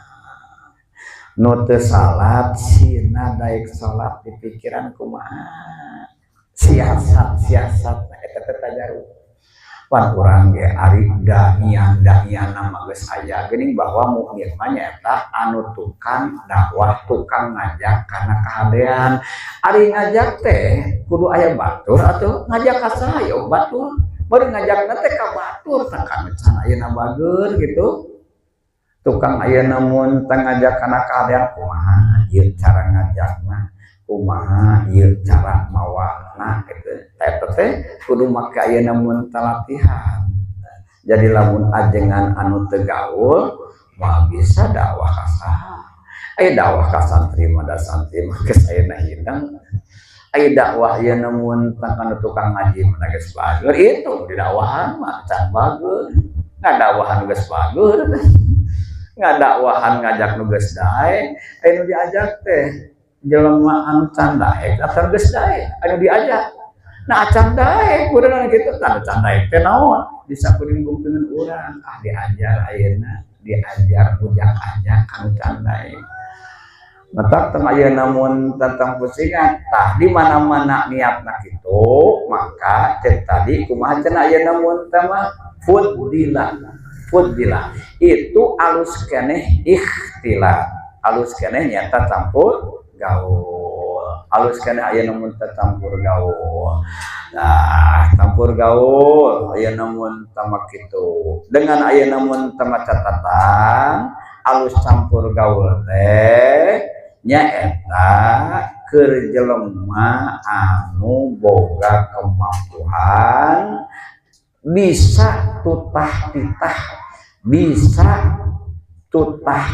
nu teu salat sina daek salat di pikiran kumaha siasat eta teh tajarub pan urang ge ari daian nama geus aya geuning bahwa mukmin mah nyaeta anu tukang dakwah tukang ngajak kana kahadean ari ngajak teh kudu aya batur atuh ngajak ka saha batur bari ngajakna teh ka batur tah kana can ayeuna bager gitu tukang ayeuna mun teu ngajak kana kahadean kumaha ieu cara ngajakna kumaha ieu cara mawalna gitu eta teh kudu make ayeuna mun latihan jadi lamun ajengan anu teu gaul mah bisa dakwah ka saha aya dakwah ka santri mah da santri mah geus ayeuna hidang aya dakwah ayeuna mun kana tukang ngaji mah geus bager itu di dakwahan mah can bager ngadakwahan geus bager ngadakwahan ngajak nu geus dae anu diajak teh jelema anu can dae atan geus dae anu diajak nah can dae urang kitu tah can dae teh naon bisa kuringkungkeun urang diajar ayeuna diajar ujak-ajak anu can dae matak teh ayeuna mun tentang pusingan tah di mana-mana niatna kitu maka cek tadi kumaha cenah ayeuna mun teh mah fuddilah itu alus keneh ikhtilaf alus keneh nyata campur gaul halus kana aya namun campur gaul. Nah campur gaul aya namun tamak kitu dengan aya namun tamak catatan halus campur gaul teh nyaeta keur jelema anu boga kemampuan bisa tutah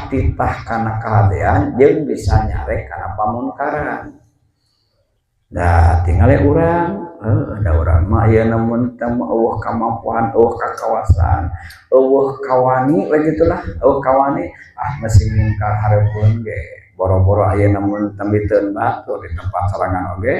titah kana kahadean jeung bisa nyare kana pamunkaran. Nah tinggal urang ada urang mah aya namun tama eueuh kemampuan eueuh kakawasan eueuh kawani begitulah eueuh kawani masih mungkar hareupeun ge boro-boro aya namun tambiteun batur di tempat sarangan oge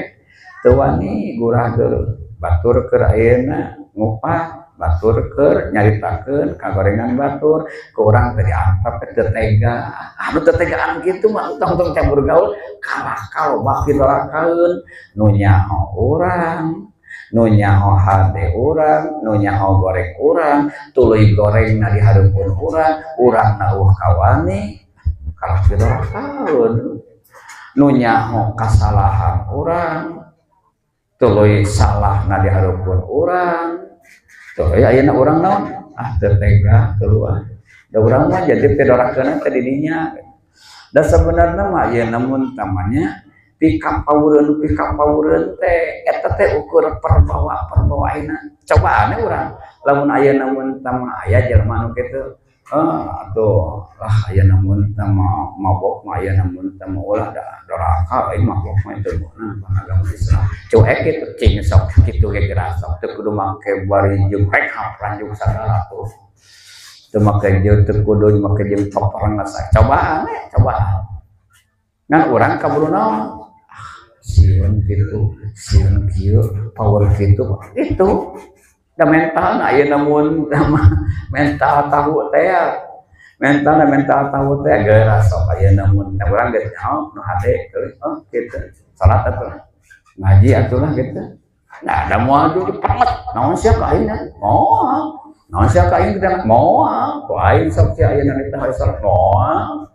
teu wani gurahkeun batur keur ayeuna ngupah batur keur nyaritakeun kagorengan batur ke urang teh diantap teu tega anu teu tegaan kitu mah tong campur gaul kalakal baki dorakaeun nu nyaho urang nu nyaho hade urang nu nyaho goreng urang tuluy gorengna di hareupeun urang na eueuh kawani kalah dorakaeun nu nyaho kasalahan urang tuluy salahna di hareupeun urang tuluy ayeuna urang naon teu tega keluar da urang mah jadi teh dorakeun teh di dinya da sebenarnya mah aya namun tamanya pikapaureun teh eta teh ukur perbawaina cobaane urang lamun aya namun tama aya jelema anu kitu atuh lah aya namun tama mabok mah aya namun tama ulah da doraka lain mabok mah teu agama Islam cuek kitu cing sok kitu ge gerasok teu kudu make bari jeung rek ranjung sagala tuh teu make jeung teu kudu make jeung paparan ngasa cobaan ngan urang kaburu naon sieun kitu sieun kieu power kitu itu da mental aya namun mental tahu teh mental tahu teh geura sok aya namun urang geus nyaho nu hade teuing kitu salat atuh ngaji atuh gitu nah da moal jadi pamet naon sia ka aing moal naon sia ka aing kita moal ku aing sok sia aya na teh salat moal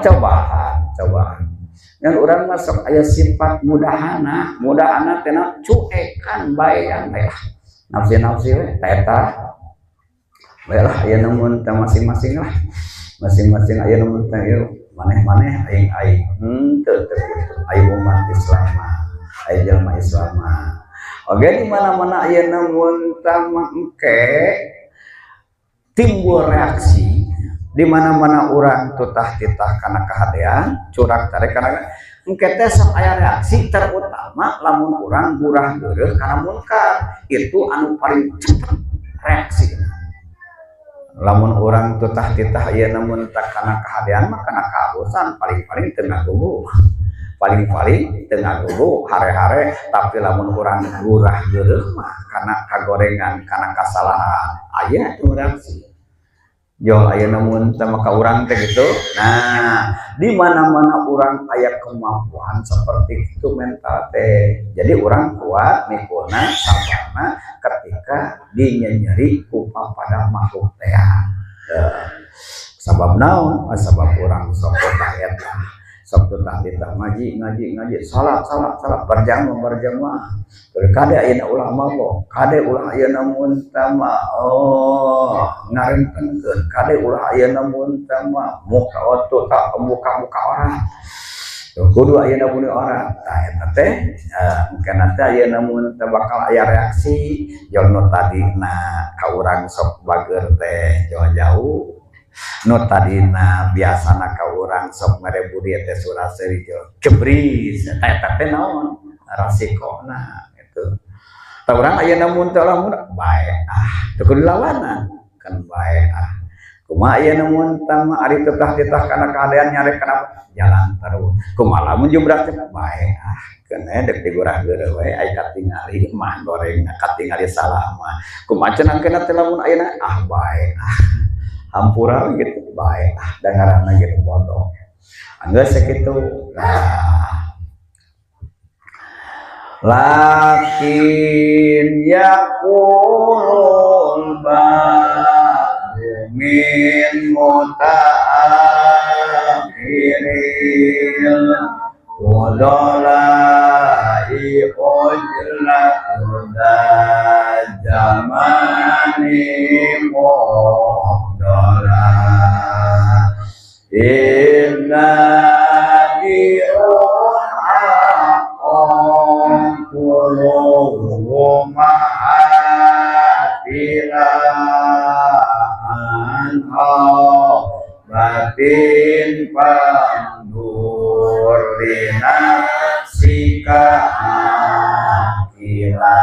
cobaan dan urang mah sok aya sifat mudahana teh cuekan bae nafsi we eta baiklah aya namun teh masing-masing aya namun teh maneh aing teu aya umat Islam aya jelema Islam oge di mana-mana aya namun engke timbul reaksi di mana-mana urang tutah titah kana kahadean curang tare kana engke teh sok aya reaksi terutama lamun urang gurah geureuh kana munkar itu anu paling cepet reaksi lamun urang tutah titah aya namun tak kana kahadean mah kana kahabusan paling-paling teu ngagugu hare-hare tapi lamun urang gurah geureuh mah kana kagorengan kana kasalahan aya itu reaksi jol aya namun sama ka urang teh gitu. Nah, di mana-mana urang aya kemampuan seperti itu mental teh. Jadi urang kuat mikulna sabarna ketika dinyeri ku pada makhluk teh. Sabab naon? Sabab urang sok tahiyat sok tahiyat ngaji salat berjamaah kade ayeuna ulama boh kade ulah ayeuna mun tama ngarentenkeun kade ulah ayeuna mun tama muka otot tak muka orang kudu ayeuna mun orang tah eta teh kana teh ayeuna mun teh bakal aya reaksi jolno tadina ka urang sok bager teh jauh nu tadina biasana ka urang sok ngarebudi teh surah serijo cebris eta teh naon rasikona gitu. Ta urang aya namun teh lamun bae teu kudu lawanan kan bae kumaha aya namun tama ari tetah-tetah kana kaadaan nyare kana jalan terus kumaha lamun jumrah teh bae keneh dek digurah-gurah wae aya katingali mah goreng katingali salah mah kumaha cenah kana teh lamun ayeuna bae hampura gitu baik dengaranna gitu bodoh anggeus sakitu lakin yaqulul ba'du min muta'akhiril fudolai ujlatuda zamani muhdola inna di'un akom kuluhu ma'atilaan batin pandur dinasika akila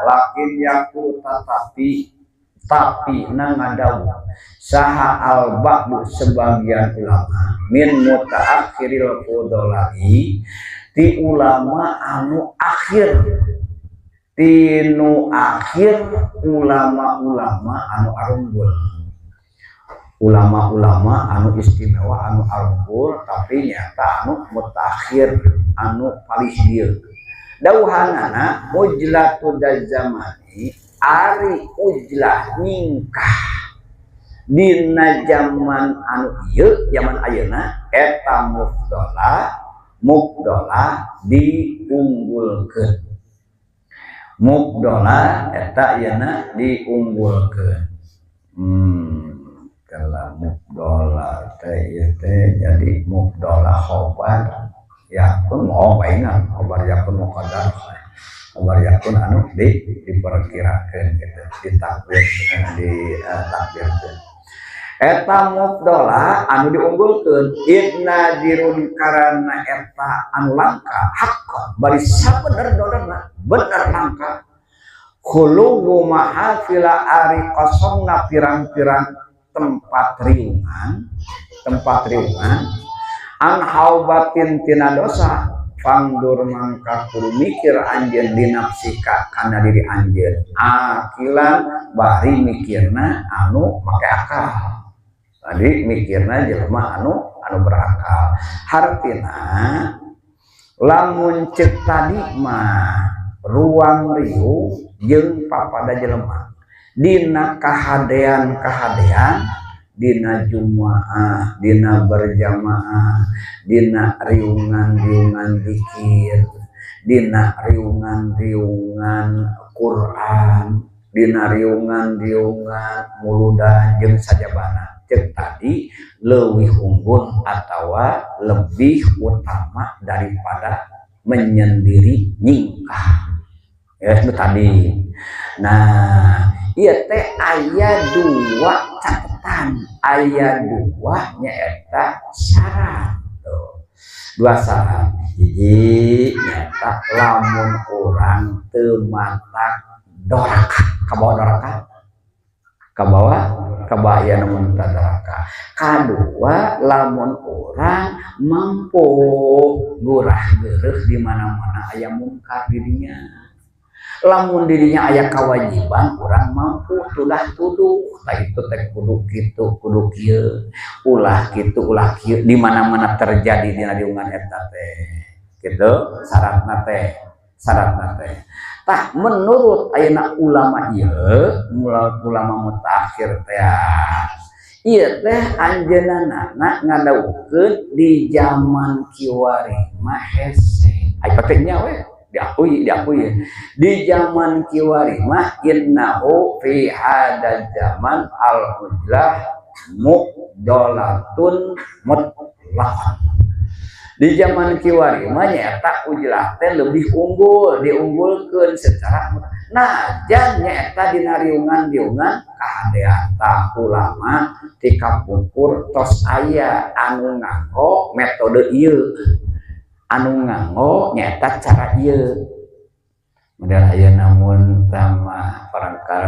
lakin yaku tapi nangadawu saha al-ba'du sebagian ulama min mutaakhiril fudolai ti ulama anu akhir tinu akhir ulama-ulama anu arunggul ulama-ulama anu istimewa anu arunggul tapi nyata anu mutakhir anu paling dieu dauhanana ujlatu zamani ari ujlah ningkah dina zaman anu ieu zaman ayeuna eta mufdola diunggulkeun mufdola eta ayeuna diunggulkeun kalau mufdola teh jadi mufdola khobar ya pun mau baingan khobar ya pun mau kadar khobar ya pun anu diperkirakan gitu ditakbir ditakbirkan eta mufdola anu diunggulkeun idna dirun karana eta anu langka hak bari sabener-benerna bener langka khulugu mahafila ari kosongna pirang-pirang tempat riungan an haubatin tina dosa pangdur mangka kudu mikir anjeun dinapsika kana diri anjeun akilan bari mikirna anu make akal tadi mikirna jelema anu berakal hartina lamun ceuk tadi mah ruang riuh jeung papada jelema dina kahadean dina jumaah dina berjamaah dina riungan zikir dina riungan Quran dina riungan muludan jeung sajabana cek tadi leuwih unggul atawa lebih utama daripada menyendiri nyingkah ya itu tadi. Nah iya teh aya dua catatan aya dua nyaeta syarat tuh. Dua syarat jadi nyata lamun orang teu matak doraka kabawa doraka kabaya namun doraka kadua lamun orang mampu gurah geureuh di mana-mana aya mungkar dirinya lamun dirinya aya kewajiban orang mampu tulah tuduh tah itu teh kudu kitu kudu kieu ulah kitu ulah kieu di mana-mana terjadi dina diungan eta teh kitu syaratna teh tah menurut ayeuna ulama ieu ulama mutakhir teh ieu teh anjeunna ngadawukeun di zaman kiwari mah hese ai pake nya we diakui di zaman kiwari mah innahu fi hadal zaman al-ujlah muqdalatun mutlaqan di zaman kiwari mah nyata ujlah teh lebih unggul diunggulkeun secara najan nyata dina riungan kahadean tah ulama ti kapungkur tos aya anu nganggo metode ieu anu nganggo nyata cara ieu model aya namun tama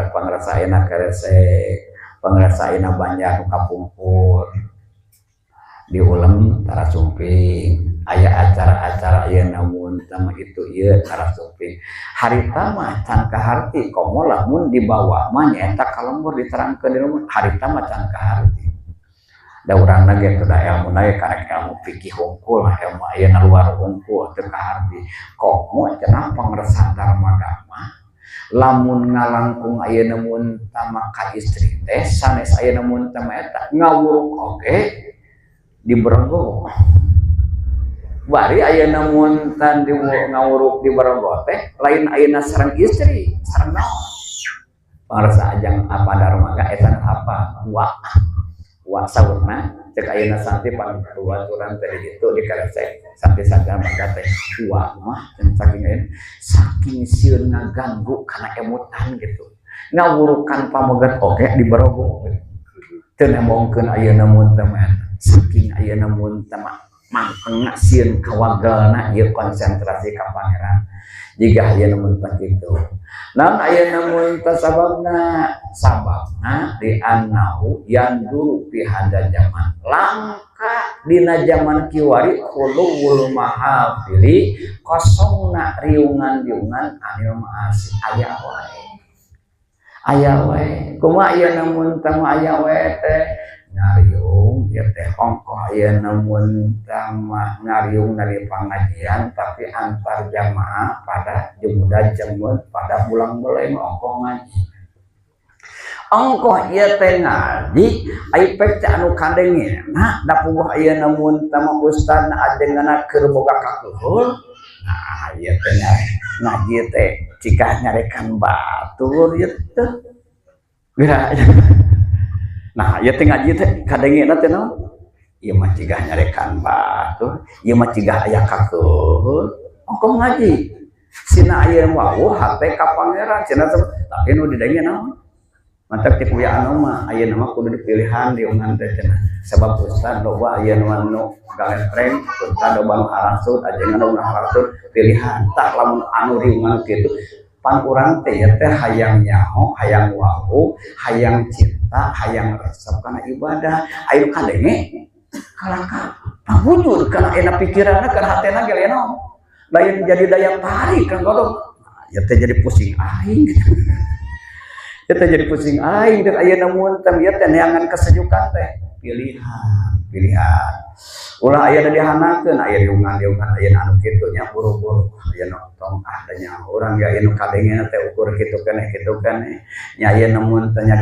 pangrasaina keresek pangrasaina banyak kapungkur diulang tara sumping aya acara-acara ieu namun tama itu ieu tara sumping harita mah can kaharti komo lamun dibawa mah nyata kalembur diterangkeun di rumah harita mah can kaharti da urangna ge teu da ilmuna ge karek ilmu fikih hungkul ilmu ayeuna luar hungkul teu kaharti komo cenah pangresah dharma agama lamun ngalangkung ayeuna mun tama ka istri teh sanes ayeuna mun tama eta ngawuruk oge diberenggo bari ayeuna mun tan di ngawuruk di Barogo teh lain ayeuna sareng istri sareng naon parasa ajang apa darmaga eta apa wa saurna cek ayeuna santi panduan turang tadi itu di karesek santi saga mangga teh wa mah saking sieun ngaganggu kana emutan gitu ngawurukan pamogat oge di Barogo teu nemongkeun ayeuna mun teh saking ayeuna mun teh mangkeng sieun kawagalna ieu konsentrasi ka pangeran jiga ayeuna mun teh kitu namun ayeuna mun teh sababna di annahu yanduru fi hada zaman langka dina zaman kiwari khuluwul mahafili kosongna riungan-riungan anu maasi aya wae kumaha ayeuna mun teh aya wae teh ngariung ya teh ongkoh ayeuna mun teh ngariung dari pengajian tapi antar jamaah pada jumudah jemut pada bulan mulai ongkoh ngaji ongkoh ieu teh ngaji ai pek anu kadengena da puguh ayeuna mun teh ustadna ajenganna keur boga kakuhul nah ieu teh ngaji teh cika nyarekan batur ieu teh geura nah ieu teh ngaji teh kadengena teh naon ieu mah cigah nyarekan batur ieu mah cigah aya kakuhul ongkoh ngaji sina aya wawuh hate ka pangeran cenah tapi nu didange naon mantap ti kuya anu mah ayeuna mah kudu dipilihan diungan teh cenah sabab ustad loba ayeuna nu galempreng ustad loba nu harasut ajengan nu harasut pilihan tah lamun anu riungan kitu pan urang teh teh hayang nyaho hayang wau hayang cinta hayang resep kana ibadah ayo kadenge kalaka pawujud kana enak pikiranna kana hatena ge naon lain jadi daya tarik kan godong ya teh jadi pusing aing kita jadi pusing aing dan ayeuna mun teh ieu teh neangan kesejukan teh pilihan ulah ayeuna dihanakeun aya riungan-riungan ayeuna anu kitu nya buru-buru ayeuna tong adanya urang ya anu kadengena teh ukur kitu keneh nya ayeuna mun teh nya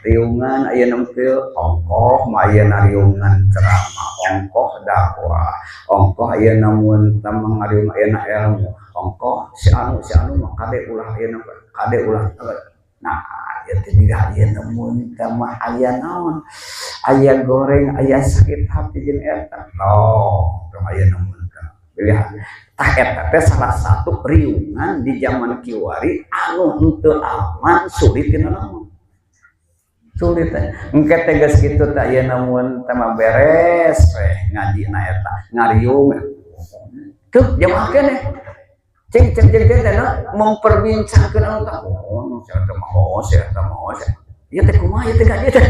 riungan ayeuna teu ongkoh mah ayeuna riungan ceramah ongkoh dakwah ongkoh ayeuna mun teh ngariung ayeuna ilmu ongkoh si anu mah kade ulah ayeuna kade ulah nah ya teh ayeuna mun teh mah aya naon aya goreng aya sakit hati jeung eta tong ayeuna mun teh pilihan tah eta teh salah satu riungan di zaman kiwari anu henteu aman sulit dina naon sulit teh engke teh geus kitu teh ayeuna mun teh mah beres we ngajina eta ngariung tuh jamaah keneh ceng memperbincangkan anu tah saya mau ya teh kumaha ya teh ngaji teh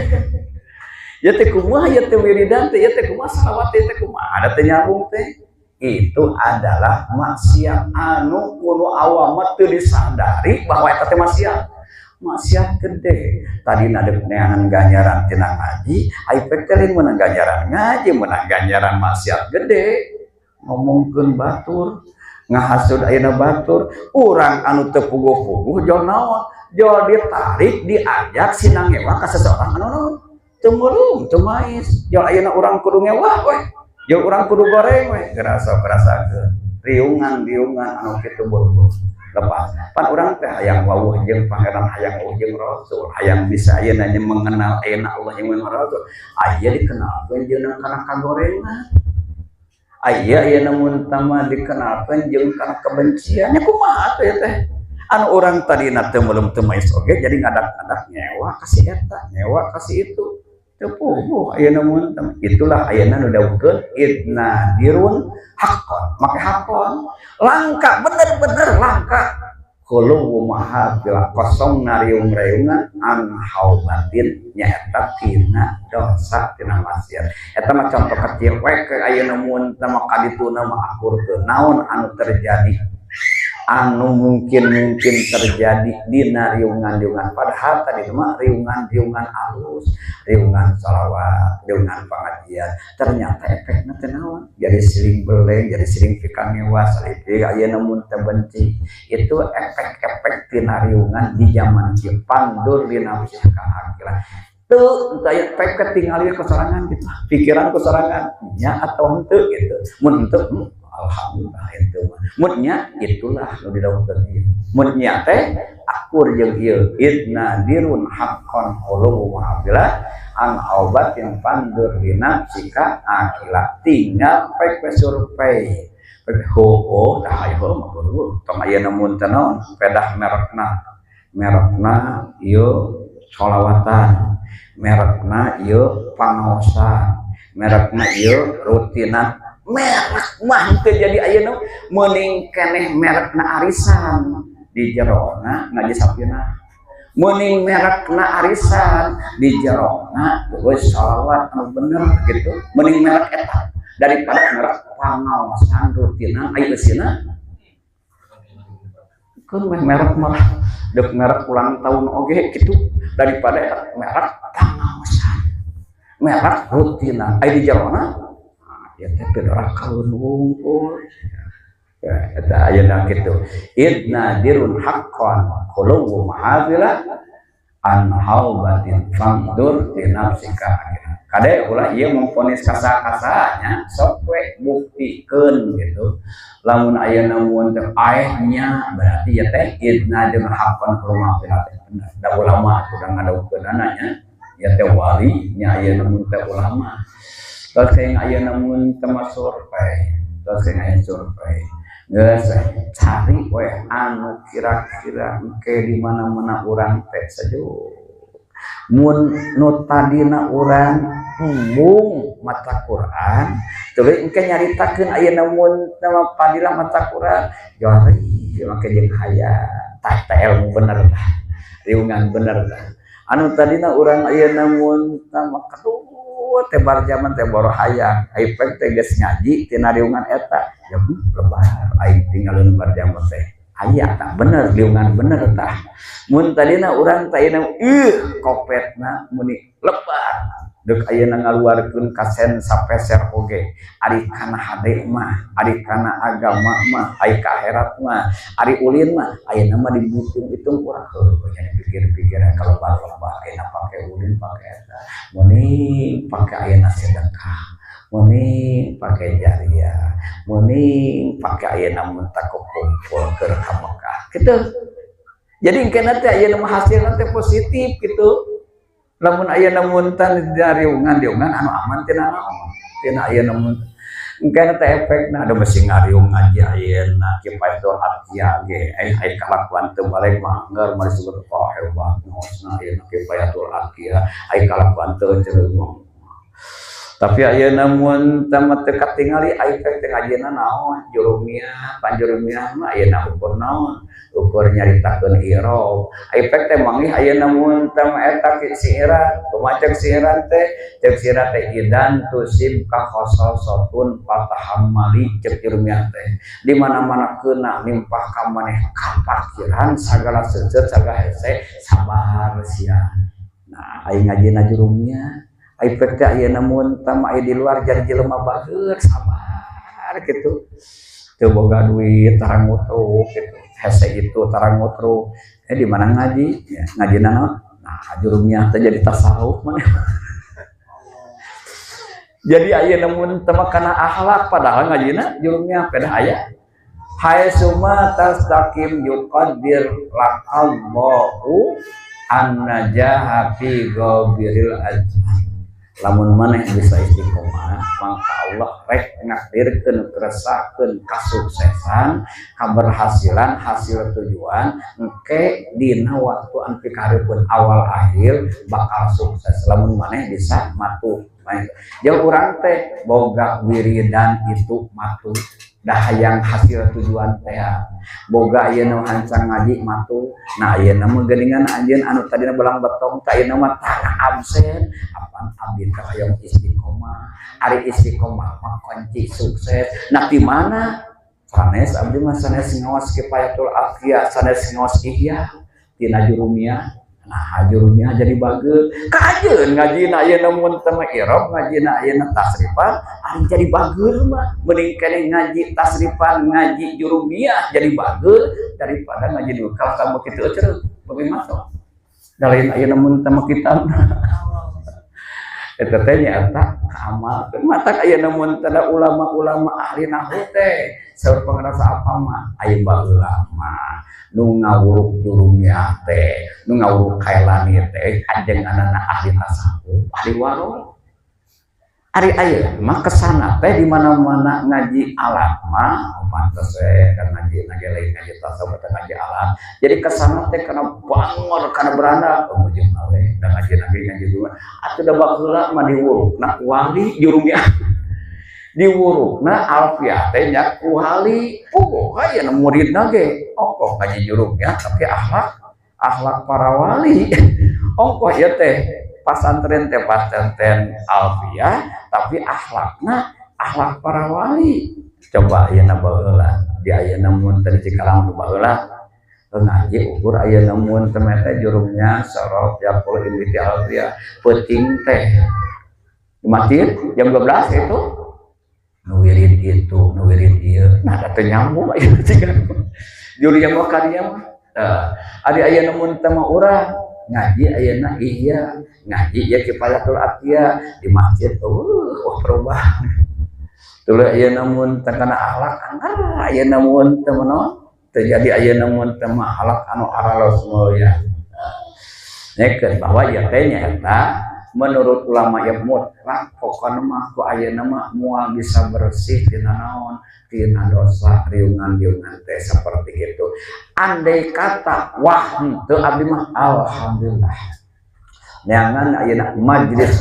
ya teh kumaha ya teh wiridan teh ya teh kumaha salawat teh kumaha ada teh nyambung teh itu adalah maksiat anu kudu awam teu disadari bahwa eta teh maksiat gede tadi nadep neangan ganjaran tina ngaji ai pek teh meunang ganjaran ngaji meunang ganjaran maksiat gede ngomongkeun batur ngahasud ayeuna batur urang anu teu puguh-puguh jol naon jol ditarik diajak sinang ngewa ka seseorang anu naon teu meulung teu mais jol ayeuna urang kudu ngewah we jol urang kudu goreng we kerasa-kerasakeun riungan anu kitu buru-buru lepas pan urang teh hayang wawuh jeung pangeran hayang wawuh jeung rasul hayang bisa ayeuna mengenal ayeuna Allah jeung rasul aya dikenalkeun jeung kana kagorengan aya ayeuna mun tama dikenalkeun jeung kana kebencian nya kumaha teh anu urang tadina teu meulum teu mais oge jadi ngadak-ngadak nyewa kasih eta nyewa kasih itu teu puguh ayeuna mun tama itulah ayeuna nu dawuhkeun idna dirun haqqan make haqqan langka bener-bener langka khuluwu mahafil kosong nariung-riungan an haubatin nyaeta tina dosa tina maksiat eta mah contoh kecil we ke ayeuna mun teh mah kadituna mah akurkeun naon anu terjadi anu mungkin terjadi dina riungan-riungan padahal tadi mah riungan alus riungan salawat riungan pengajian ternyata efekna teh naon jadi sering beleng jadi sering pikan mewah salipih ayeuna mun teh benci itu efek-efek tina riungan di zaman kieu pandur dina nafsi ka akhirat teu aya efek ketinggalan kesorangan gitu pikiran kesorangan nya atau henteu gitu mun henteu alhamdulillah itu mutnya itulah nu didawuhkeun ieu mutnya teh akur jeung ieu idna dirun haqqan qulubu ma'abilah an obatin pandur dina sika akila tinggal pek survei oh dah ayo mah tong aya namun teh naon pedah merekna ieu sholawatan merekna ieu pangaosan merekna ieu rutinan merek mah teu jadi ayeuna meuning keneh merekna arisan di jerona ngaji sapina meuning merekna arisan di jerona terus shalawat anu bener gitu meuning merek eta daripada merek pangaosan rutinan aya eusina keun merek mah deuk merek ulang tahun oge gitu daripada merek pangaosan merek rutinan aya di jerona ya teh ora kaluhur wungkul ya eta ayeuna kitu idna dirun haqqan qulubu ma'adila an haubatin fangdur di nafsika kade ulah ieu memponis kasa-kasanya sok we buktikeun gitu lamun ayeuna mun teh aehnya berarti ya teh idna dirun haqqan qulubu ma'adila da ulama urang ngadawukeun ananya ya teh wali nya ayeuna mun teh ulama terus kayak ayeuna mun teu survei terus kayak survei geus cari we anu kira-kira engke di mana-mana urang teh sajo mun nu tadina urang embung mata Quran tuluy engke nyaritakeun ayeuna mun nama padilah mata Quran jari make jeung haya tah ilmu bener tah riungan bener tah anu tadina urang ayeuna mun tama katuh tebar zaman teh boro hayang aipek teh geus ngaji tina riungan eta ya lebar aing tinggalin bar zaman teh aya tah bener riungan bener tah mun tadina urang teh ayeuna kopetna muni lebar deuk ayeuna ngaluarkeun kasen sapeser oge ari kana hade mah ari kana agama mah ai ka akhirat mah ari ulin mah ayeuna mah dibutung-butung urang nya pikir-pikir kalau bapak ayeuna pake ulin pake eta meuning pake ayeuna sedekah meuning pake jariah meuning pake ayeuna mun tak kumpul keur ka Mekah kitu jadi engkeuna teh ayeuna mah hasilna teh positif gitu lamun ayeuna mun tan riungan anu aman tina naon tina ayeuna mun engkeuna teh efekna ada mesti ngariung ngaji ayeuna kifayatul hadiah ge ai kalakuan teu balik mah ngeur mah disebut hebat nosna ayeuna kifayatul hadiah ai kalakuan teu ceureuh tapi ayeuna mun tamat teu katingali ai efek teh ngajina naon jurumiyah panjurumiyah mah ayeuna ukur naon ukur nyaritakeun irau efek teh manggih ayeuna mun tama eta siiran kumacak siiran teh cek siiran teh idan tusib ka khososotun fatahammali cek jurumiyah teh di mana-mana keuna nimpah ka maneh kapakiran sagala seuseut sagala hese sabar sia nah aing ngajina jurumiyah efek teh ayeuna mun tama aya di luar jadi jelema bageut sabar gitu teu boga duit tarang ngutruk gitu hese itu tarang ngutruk di mana ngaji ya ngajina naon nah jurumiyah teh jadi tasawuf maneh jadi ayeuna mun tama kana akhlak padahal ngajina jurumiyah pedah aya hai summa tastaqim yuqaddir laqallahu an-najaha fi ghabiril ajr lamun maneh bisa istiqomah maka Allah rek ngakdirkeun keresakeun kasuksesan keberhasilan hasil tujuan engke dina waktu an pikareupun awal akhir bakal sukses lamun maneh bisa matu jeung urang teh boga wiridan itu matu dah hayang hasil tujuan teh boga ayeuna hancang ngaji matu nah ayeuna mah geuningan anjeun anu tadina belang betong teh ayeuna mah tara absen apaan abdi ka hayang istiqomah ari istiqomah mah kunci sukses nah di mana sanes abdi mah sanes ngaos kifayatul afiyah sanes ngaos ihya tina jurumiyah nah jurumiyah jadi bageut kajeun ngajina ayeuna mun teu mah irab ngajina ayeuna tasrifan ari jadi bageut mah mending keneh ngaji tasrifan ngaji jurumiyah jadi bageut daripada ngaji dulu kalau kamu kitu cenah bagaimana da lain ayeuna mun teu mah kita eta teh nyaeta amalkeun mata aya namun tanda ulama-ulama ahli nahwu teh saur pangrasa apa mah aya baheula mah nu ngawuruk jurumnya teh nu ngawuruk kailani teh ajeng anana ahli tasawuf ahli warung ari aya mah kesana teh di mana-mana ngaji alat mah pantes dan ngaji lain ngaji tasawuf teh ngaji alat jadi kesana teh kana bangor kana beranda ujung nawe dan ngaji dua atuh da baheula mah diwurukna wali jurumnya diwurukna alfiah teh nya ku wali pogo aya nu muridna ge ongkoh ngaji jurumnya tapi akhlak para wali ongkoh ieu teh pasantren alfiah tapi akhlakna akhlak para wali coba ayeuna baheula di ayeuna mun teh cikalang nu baheula ngaji ukur ayeuna mun teh mete jurumnya sorot ya puluh inti alfiah peuting teh di masjid jam 12 itu nuwirid itu nuwirid ieu nah teh nyambung aya cigan juru yang wakarinya mah ari ayeuna mun teh mah urang ngaji ayeuna iya ngaji ya kifalatul atiyah di masjid perubahan tuluy ayeuna mun teh kana akhlak ayeuna mun teh manaon terjadi ayeuna mun teh mah akhlak anu aralos mulia nyekeun bahwa ieu teh nyaeta menurut ulama yang mutlak pokoknya mah ku ayeuna mah moal bisa bersih tina naon tina dosa riungan-riungan teh seperti itu andai kata wah teu abdi mah alhamdulillah neangan ayeuna majlis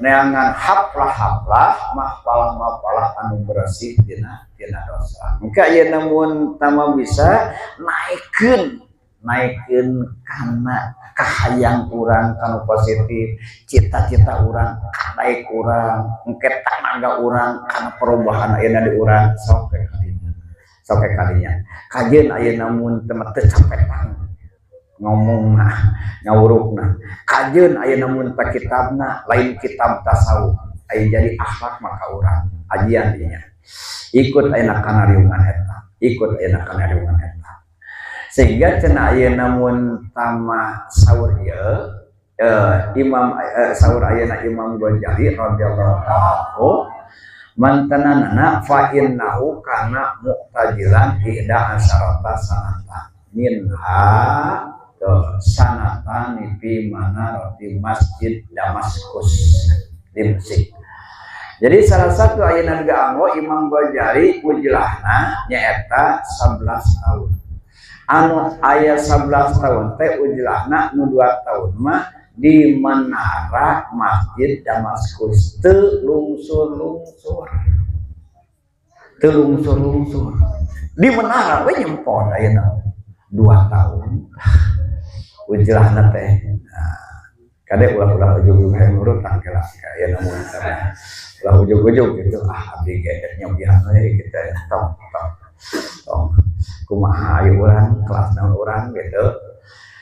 neangan haflah mahfalah anu bersih tina dosa engka ayeuna mun tama bisa naikeun kana kahayang urang kanu positif cita-cita urang kadaek urang engke tanaga urang kana perubahan ayeuna di urang sok kadinya kajeun ayeuna mun teu capetan ngomongna ngawurukna kajeun ayeuna mun ta kitabna lain kitab tasawuf aya jadi akhlak maka urang ajian dinya ikut ayeuna kana riungan eta sehingga cenah ayeuna mun tama saur ieu imam saur ayeuna Imam Ghazali radhiyallahu anhu mantanana fa innahu kana mu'tajilan ihda asyarata sanatan minha sanatan fi manarati masjid Damaskus di Mesir. Jadi salah satu ayeuna geanggo Imam Ghazali ujlahna nyaeta 11 tahun. Anu aya 11 tahun teh ujlahna nu 2 tahun mah di menara masjid Damaskus teu lungsur di menara we nyempot ayeuna 2 tahun ujlahna teh kade ulah ujug hayang nurut tangkela ayeuna mun ulah ujug gitu abdi ge nyobian we kita tong kumaha aya urang kelas naon urang gitu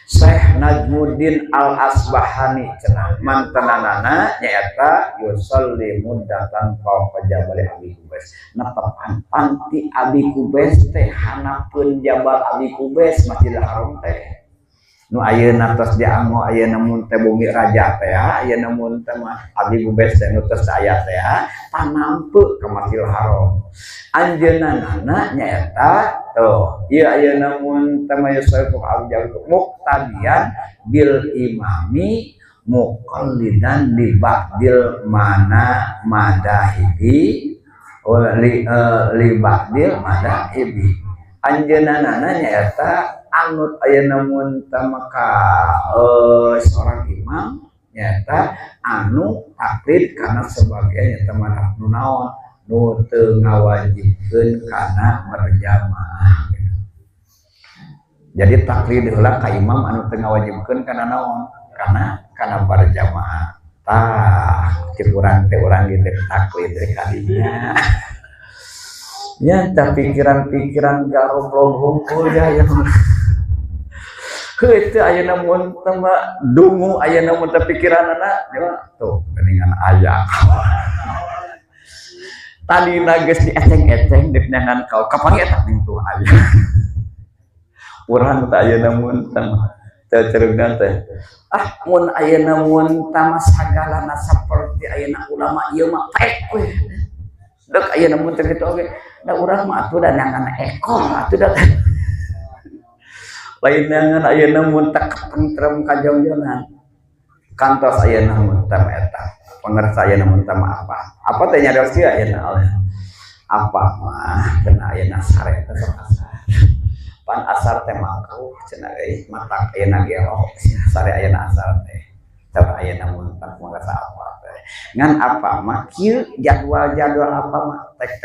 Syekh Najmuddin Al-Asbahani cenah mantanana nyaeta yusalli muddatan fawqa jabal Abi Kubais netepan panti Abi Kubais teh hanapeun jabal Abi Kubais Masjidil Haram teh nu ayeuna tos dianggo ayeuna mun teh bumi raja teh ayeuna mun teh mah Abi Kubais teh nu tos aya teh panampe ka Masjidil Haram anjeunana nyaeta tuh ieu ayeuna mun teh mah yusaifu al-jal muqtadian bil imami muqallidan li ba'dil madahibi li ba'dil madahibi anjeunana nyaeta anut ayeuna mun teh maka seorang imam nyaeta anu taklid kana sebagian nyaeta madhab nu naon nu teu ngawajibkeun kana berjamaah. Jadi taklid heula ka imam anu teu ngawajibkeun kana naon? Kana berjamaah. Tah, cek urang teh urang gitu taklid kalinya. Ya, pikiran-pikiran garoblog hungkul ya heuh teh ayeuna mun teh dungu ayeuna mun teh pikiranna tuh geuningan aya tadi geus dieceng-eceng deuk nangan kau kapangi eta ning tuh aya urang teh ayeuna mun teh Tercerungan teh. Mun ayeuna mun tamas sagalana saperti ayeuna ulama ieu mah pek we. Dek ayeuna mun teh kitu oge, da urang mah atuh da nangan ekor atuh da. Lain nangan ayeuna mun teh kepentrem kajongjonan. Kantos ayeuna mun teh eta. Pangersa ayeuna mun teh apa? Apa teh nyarios ieu ayeuna? Apa mah kena ayeuna sare teh asar. Pan asar teh makruh cenah euy matak ayeuna gelo sare ayeuna asar teh coba ayeuna mun tak mangsa apa teh ngan apa mah kieu jadwal apa mah tek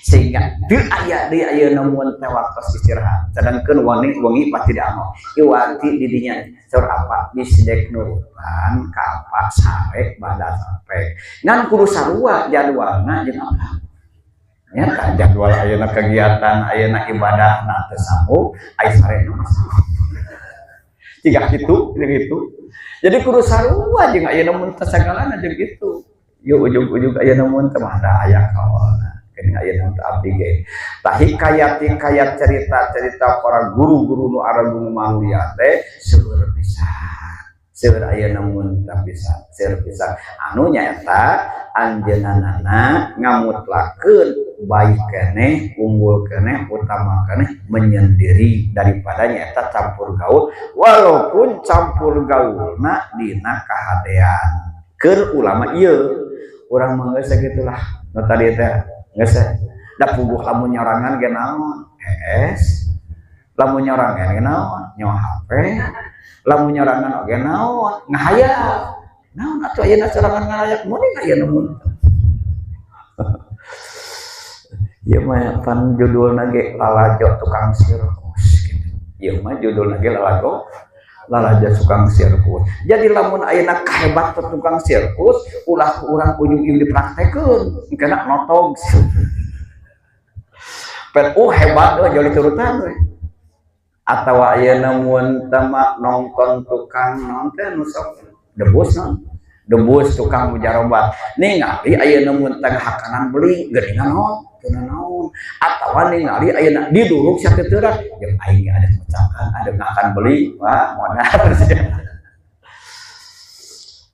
sehingga teu aya deui ayeuna mun teh waktu istirahat sedangkeun wengi pasti diamo iwati di dinya saur apa disidek nurutan ka apa sare bada sampai ngan kudu sarua jadwalna jeung apa ya kan jadwal ayeuna kegiatan ayeuna ibadah na teu sambung aya sarena jika gitu jadi kudu sarua jeung ayeuna mun teh sagalana jeung kitu ieu ujug-ujug ayeuna mun teh mah da aya kawana kening ayeuna teh abdi ge tah hikayat cerita para guru-guru nu aragung manglia teh seueur pisan seueur ayeuna mun teh pisan seueur pisan anu nyaeta anjeunana ngamutlakeun baik keneh, unggul keneh, utama keneh, menyendiri daripadanya eta campur gaul walaupun campur gaulna dina kahadean keur ulama ieu urang mah geus sagitulah nu tadi teh geus da puguh lamun nyorangan ge naon lamun nyorangan ge naon nyawa HP lamun nyorangan oge naon ngahayal naon atuh ayeuna sorangan ngarayak meuning ayeuna mun ieu mah pan judulna ge lalajo tukang sirkus gitu. Ieu mah judulna ge lalajo tukang sirkus. Jadi lamun ayeuna kahebat tukang sirkus, ulah urang ujug-ujug dipraktekeun, engkena notog. Pet hebat we joli turutan we. Atawa ayeuna mun tama nongton tukang nonton nu sok debus non. Debus tukang mujarobat. Ningali ayeuna mun tengah hakanan beli geuningan naon? Naon atawa ningali ayeuna diduruk sia teuteurang jeung aing ada mengucapkan ada akan beli wah modal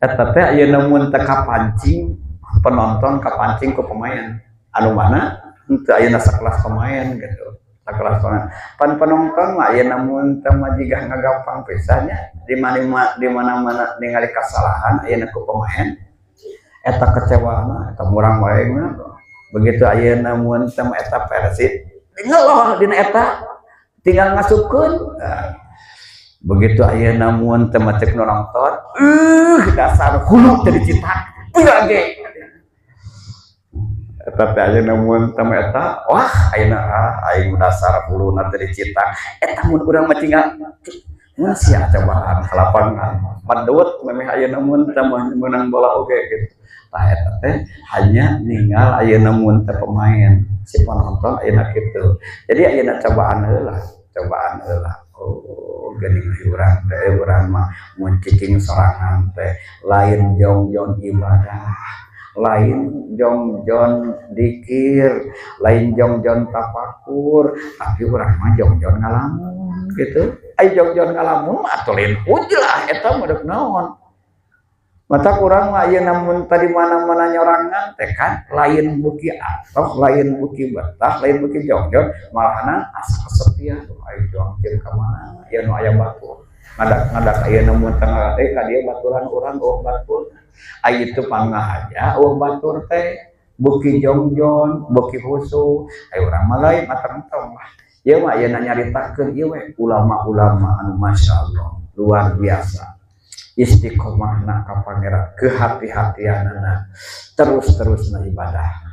eta teh ayeuna mun teh kapancing penonton kapancing ku pemain anu mana teu ayeuna sakelas pemain gitu sakelas pemain pan penonton mah ayeuna mun teh mah jiga ngagampang pisan nya di mana-mana ningali kasalahan ayeuna ku pemain eta kecewana eta murang wae begitu ayeuna mun teh eta Persib ngeloh dina eta tinggal ngasupkeun begitu ayeuna mun teh cek nu nonton dasar hulu teh dicitak pira ge eta teh ayeuna mun teh eta wah ayeuna aing dasar huluna teh dicitak eta mun urang mah tinggal mun sia cobaan lapangan padut memeh ayeuna mun teh menang bola oge gitu tah eta teh hanya ninggal ayeuna mun teh pemain si penonton ayeuna kitu jadi ayeuna cobaan heula oh geuning urang teh urang mah mun cicing sorangan teh lain jongjon ibadah lain jongjon dikir lain jongjon tafakur tapi urang mah jongjon ngalamun gitu ai jongjon ngalamun mah atuh lain ujlah eta mah deuk naon mata kurang mah ayeuna mun tadi mana-mana nyorangan teh kan lain buki atoh lain buki betah lain buki jongjon malahan asa kesepian aya jongkir ka mana aya nu aya batur ngadak ayeuna mun tengah teh ka dieu baturan urang batur aya itu pangahaja batur teh buki jongjon buki husu aya urang mah lain matang-matang lah ieu mah ayeuna nyaritakeun ieu we ulama-ulama anu masyaallah luar biasa istiqomahna ka pangeran kehati-hatianana terus-terusna ibadah